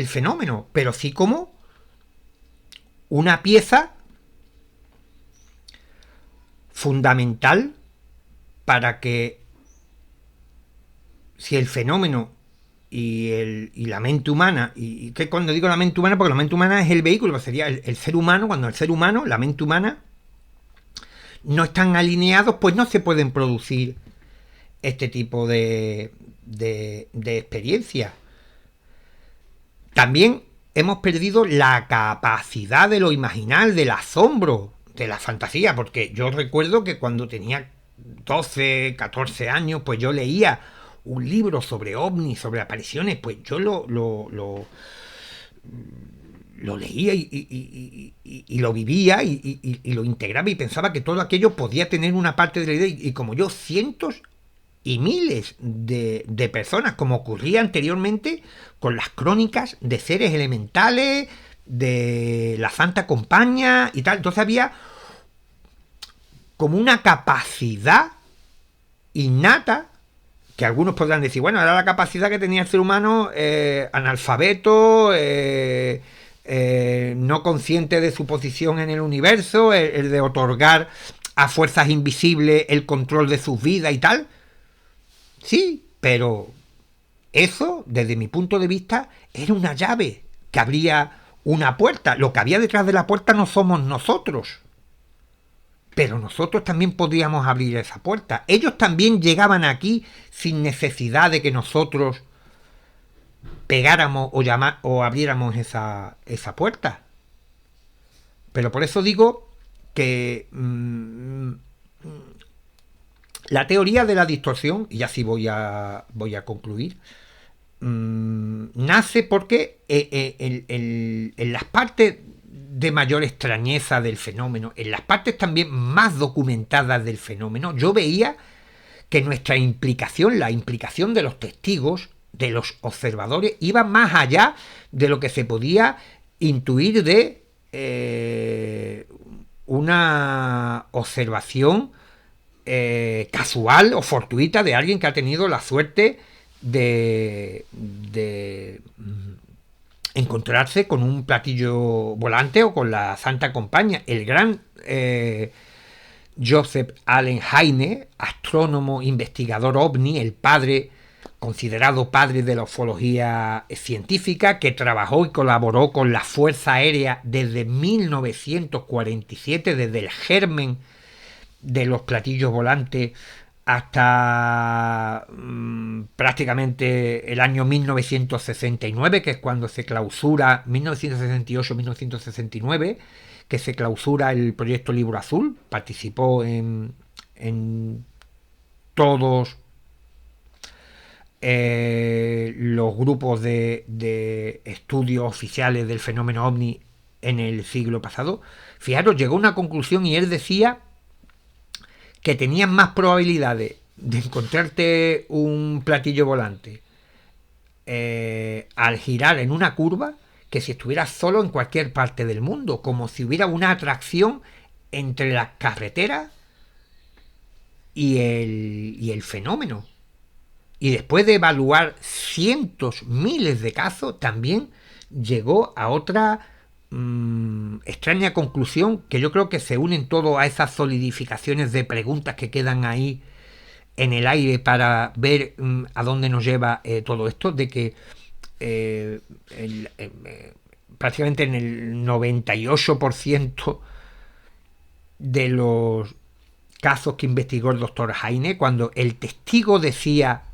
fenómeno, pero sí como una pieza fundamental para que, si el fenómeno y la mente humana, y que cuando digo la mente humana, porque la mente humana es el vehículo, sería el ser humano, cuando el ser humano, la mente humana, no están alineados, pues no se pueden producir este tipo de experiencias. También hemos perdido la capacidad de lo imaginal, del asombro, de la fantasía, porque yo recuerdo que cuando tenía 12, 14 años, pues yo leía un libro sobre ovnis, sobre apariciones, pues yo lo leía y lo vivía y lo integraba y pensaba que todo aquello podía tener una parte de la idea, y como yo, cientos y miles de personas, como ocurría anteriormente con las crónicas de seres elementales, de la Santa Compañía y tal. Entonces había como una capacidad innata, que algunos podrán decir, bueno, era la capacidad que tenía el ser humano, analfabeto, no consciente de su posición en el universo, el de otorgar a fuerzas invisibles el control de sus vidas y tal. Sí, pero eso, desde mi punto de vista, era una llave que abría una puerta. Lo que había detrás de la puerta no somos nosotros, pero nosotros también podíamos abrir esa puerta. Ellos también llegaban aquí sin necesidad de que nosotros pegáramos o abriéramos esa puerta. Pero por eso digo que la teoría de la distorsión, y así voy a concluir, nace porque en las partes de mayor extrañeza del fenómeno, en las partes también más documentadas del fenómeno, yo veía que nuestra implicación, la implicación de los testigos, de los observadores, iba más allá de lo que se podía intuir de una observación casual o fortuita de alguien que ha tenido la suerte de encontrarse con un platillo volante o con la Santa Compañía. El gran Joseph Allen Hynek, astrónomo, investigador ovni, el padre, considerado padre de la ufología científica, que trabajó y colaboró con la Fuerza Aérea desde 1947, desde el germen de los platillos volantes hasta prácticamente el año 1969, que es cuando se clausura, 1968-1969, que se clausura el proyecto Libro Azul. Participó en todos los grupos de estudios oficiales del fenómeno ovni en el siglo pasado. Fijaros, llegó a una conclusión y él decía que tenías más probabilidades de encontrarte un platillo volante al girar en una curva que si estuvieras solo en cualquier parte del mundo, como si hubiera una atracción entre las carreteras y el fenómeno. Y después de evaluar cientos, miles de casos, también llegó a otra extraña conclusión, que yo creo que se unen todo a esas solidificaciones de preguntas que quedan ahí en el aire para ver a dónde nos lleva todo esto, de que prácticamente en el 98% de los casos que investigó el doctor Hynek, cuando el testigo decía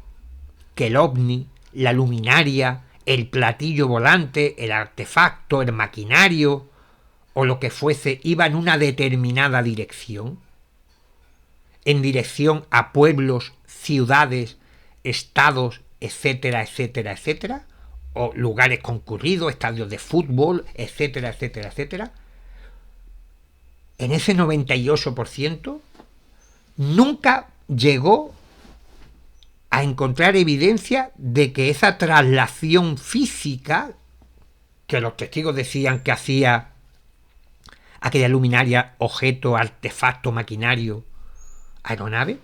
que el ovni, la luminaria, el platillo volante, el artefacto, el maquinario o lo que fuese iba en una determinada dirección, en dirección a pueblos, ciudades, estados, etcétera, etcétera, etcétera, o lugares concurridos, estadios de fútbol, etcétera, etcétera, etcétera, en ese 98% nunca llegó a encontrar evidencia de que esa traslación física que los testigos decían que hacía aquella luminaria, objeto, artefacto, maquinario, aeronave,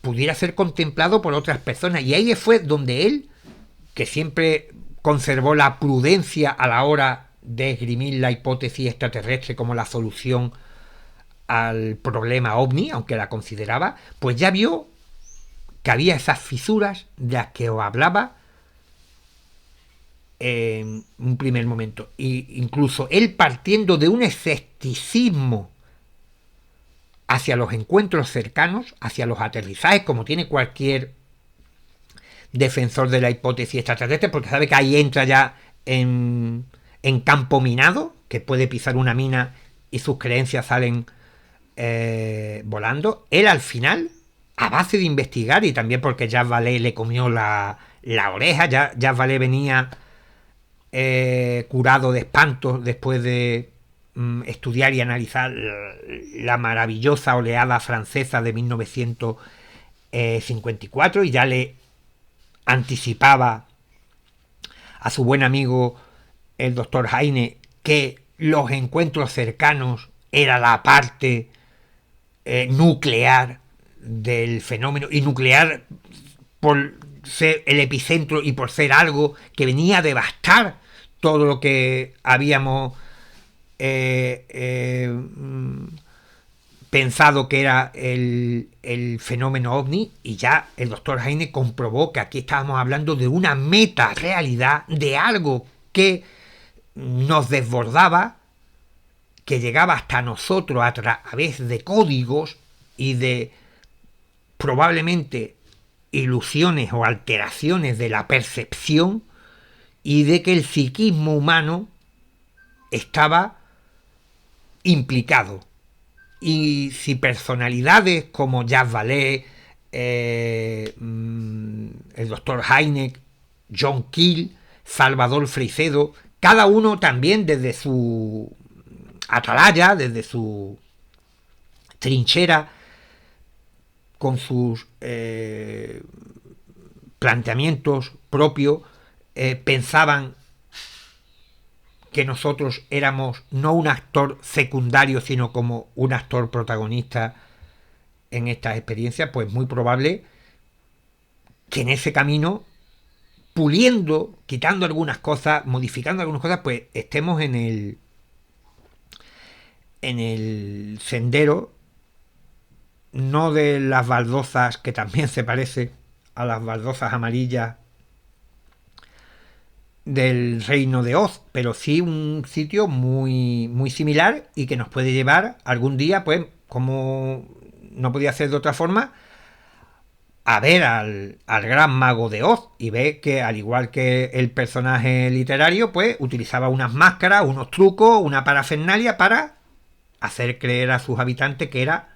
pudiera ser contemplado por otras personas. Y ahí fue donde él, que siempre conservó la prudencia a la hora de esgrimir la hipótesis extraterrestre como la solución al problema ovni, aunque la consideraba, pues ya vio que había esas fisuras de las que os hablaba en un primer momento. E incluso él, partiendo de un escepticismo hacia los encuentros cercanos, hacia los aterrizajes, como tiene cualquier defensor de la hipótesis extraterrestre, porque sabe que ahí entra ya en campo minado, que puede pisar una mina y sus creencias salen volando. Él al final, a base de investigar, y también porque Jacques Vallée le comió la oreja, Jacques Vallée venía curado de espanto después de estudiar y analizar la maravillosa oleada francesa de 1954, y ya le anticipaba a su buen amigo el doctor Heine que los encuentros cercanos era la parte nuclear del fenómeno, y nuclear por ser el epicentro y por ser algo que venía a devastar todo lo que habíamos pensado que era el fenómeno ovni. Y ya el doctor Heine comprobó que aquí estábamos hablando de una meta realidad, de algo que nos desbordaba, que llegaba hasta nosotros a través de códigos y de probablemente ilusiones o alteraciones de la percepción, y de que el psiquismo humano estaba implicado. Y si personalidades como Jacques Vallée, el doctor Hynek, John Keel, Salvador Freixedo, cada uno también desde su atalaya, desde su trinchera, con sus planteamientos propios, pensaban que nosotros éramos no un actor secundario, sino como un actor protagonista en estas experiencias. Pues muy probable que en ese camino, puliendo, quitando algunas cosas, modificando algunas cosas, pues estemos en el sendero, no de las baldosas, que también se parece a las baldosas amarillas del Reino de Oz, pero sí un sitio muy, muy similar, y que nos puede llevar algún día, pues, como no podía ser de otra forma, a ver al gran mago de Oz, y ver que, al igual que el personaje literario, pues utilizaba unas máscaras, unos trucos, una parafernalia para hacer creer a sus habitantes que era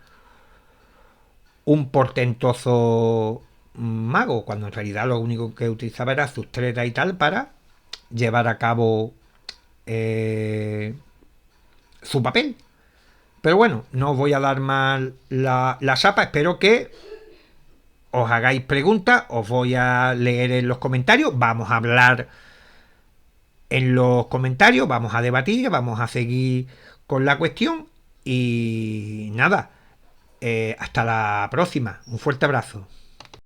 un portentoso mago, cuando en realidad lo único que utilizaba era sus tretas y tal para llevar a cabo su papel. Pero bueno, no os voy a dar más la chapa. Espero que os hagáis preguntas, os voy a leer en los comentarios, vamos a hablar en los comentarios, vamos a debatir, vamos a seguir con la cuestión, y nada, hasta la próxima, un fuerte abrazo.